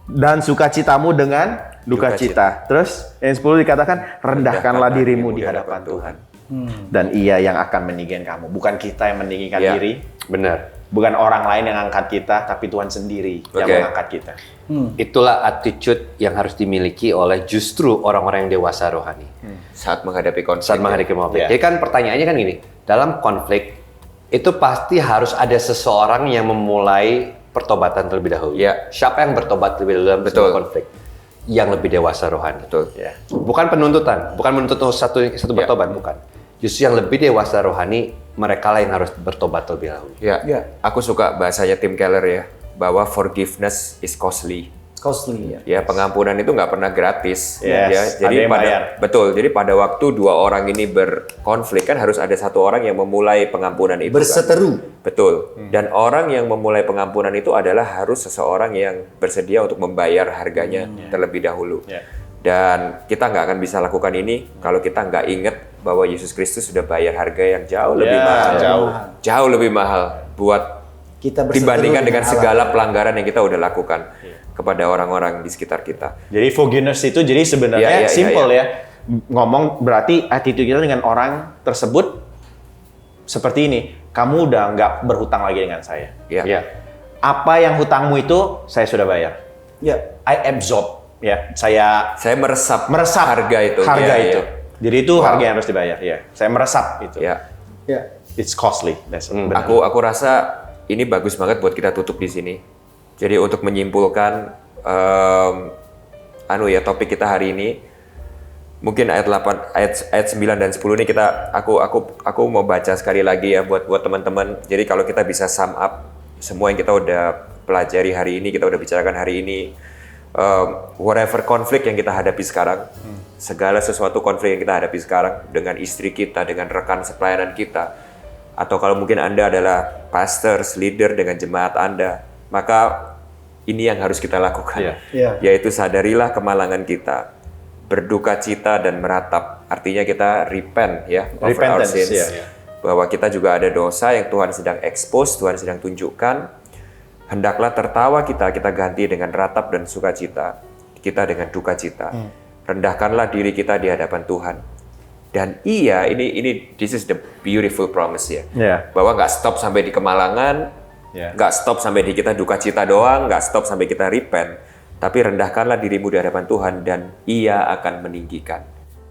Dan sukacitamu dengan duka cita. Terus yang 10 dikatakan rendahkanlah dirimu di hadapan Tuhan. Dan Ia yang akan meninggikan kamu. Bukan kita yang meninggikan diri. Benar. Bukan orang lain yang angkat kita, tapi Tuhan sendiri yang mengangkat kita. Itulah attitude yang harus dimiliki oleh justru orang-orang yang dewasa rohani. Saat menghadapi konflik. Jadi kan pertanyaannya kan gini, dalam konflik itu pasti harus ada seseorang yang memulai pertobatan terlebih dahulu. Siapa yang bertobat terlebih dahulu dalam sebuah konflik? Yang lebih dewasa rohani. Bukan penuntutan, bukan menuntut satu bertobat, bukan. Justru yang lebih dewasa rohani, mereka lah yang harus bertobat terlebih dahulu. Aku suka bahasanya Tim Keller bahwa forgiveness is costly. Pengampunan itu nggak pernah gratis. Jadi jadi pada waktu dua orang ini berkonflik kan harus ada satu orang yang memulai pengampunan itu. Berseteru. Betul. Dan orang yang memulai pengampunan itu adalah harus seseorang yang bersedia untuk membayar harganya terlebih dahulu. Dan kita nggak akan bisa lakukan ini kalau kita nggak ingat bahwa Yesus Kristus sudah bayar harga yang jauh lebih mahal. Jauh lebih mahal buat kita dibandingkan dengan segala pelanggaran yang kita udah lakukan kepada orang-orang di sekitar kita. Jadi forgiveness itu jadi sebenarnya simple ya. Ngomong berarti attitude kita dengan orang tersebut seperti ini. Kamu udah nggak berhutang lagi dengan saya. Apa yang hutangmu itu saya sudah bayar. I absorb. Saya meresap harga itu. Jadi itu harga yang harus dibayar. Saya meresap itu. It's costly. Aku rasa ini bagus banget buat kita tutup di sini. Jadi untuk menyimpulkan topik kita hari ini, mungkin ayat 9 dan 10 ini aku mau baca sekali lagi ya buat teman-teman. Jadi kalau kita bisa sum up semua yang kita udah pelajari hari ini, kita udah bicarakan hari ini, whatever konflik yang kita hadapi sekarang, segala sesuatu konflik yang kita hadapi sekarang dengan istri kita, dengan rekan sepelayanan kita, atau kalau mungkin Anda adalah pastors, leader dengan jemaat Anda, maka ini yang harus kita lakukan, yaitu sadarilah kemalangan kita, berduka cita dan meratap. Artinya kita repent of our sins, bahwa kita juga ada dosa yang Tuhan sedang expose, Tuhan sedang tunjukkan, Hendaklah tertawa kita ganti dengan ratap dan sukacita, kita dengan duka cita. Rendahkanlah diri kita di hadapan Tuhan. Dan ini this is the beautiful promise ya. Bahwa nggak stop sampai di kemalangan, nggak stop sampai di kita duka cita doang, nggak stop sampai kita repent. Tapi rendahkanlah dirimu di hadapan Tuhan dan Ia akan meninggikan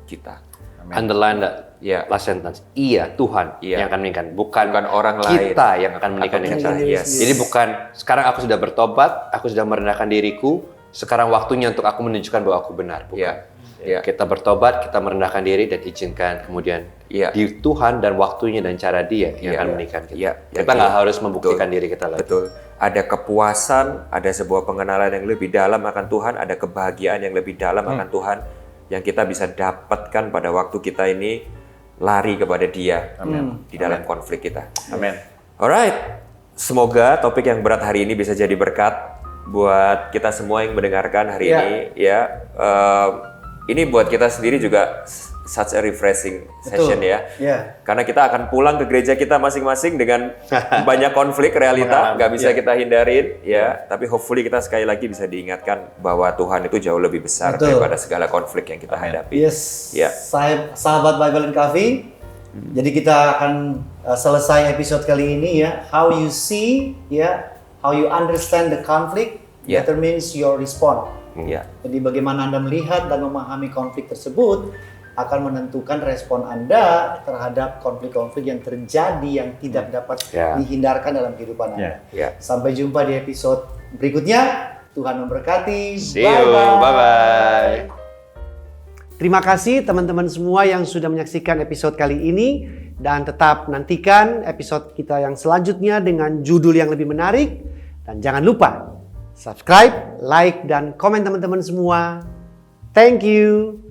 kita. Underline that last sentence. Tuhan yang akan meninggikan, bukan orang lain. Kita yang akan meninggikan dengan cara. Jadi bukan sekarang aku sudah bertobat, aku sudah merendahkan diriku, sekarang waktunya untuk aku menunjukkan bahwa aku benar. Bukan. Kita bertobat, kita merendahkan diri dan izinkan kemudian di Tuhan dan waktunya dan cara Dia yang akan meninggikan kita. Kita nggak harus membuktikan diri kita lagi. Betul. Ada kepuasan, ada sebuah pengenalan yang lebih dalam akan Tuhan, ada kebahagiaan yang lebih dalam akan Tuhan yang kita bisa dapatkan pada waktu kita ini lari kepada Dia di dalam konflik kita. Amin. Alright, semoga topik yang berat hari ini bisa jadi berkat buat kita semua yang mendengarkan hari ini. Ini buat kita sendiri juga such a refreshing session ya. Karena kita akan pulang ke gereja kita masing-masing dengan banyak konflik realita, nggak bisa kita hindarin ya. Tapi hopefully kita sekali lagi bisa diingatkan bahwa Tuhan itu jauh lebih besar daripada segala konflik yang kita hadapi. Sahabat Bible and Coffee. Jadi kita akan selesai episode kali ini ya. How you see how you understand the conflict determines your response. Jadi bagaimana Anda melihat dan memahami konflik tersebut akan menentukan respon Anda terhadap konflik-konflik yang terjadi yang tidak dapat dihindarkan dalam kehidupan Anda. Sampai jumpa di episode berikutnya. Tuhan memberkati. See you. Bye-bye. Terima kasih teman-teman semua yang sudah menyaksikan episode kali ini. Dan tetap nantikan episode kita yang selanjutnya dengan judul yang lebih menarik. Dan jangan lupa subscribe, like, dan komen teman-teman semua. Thank you.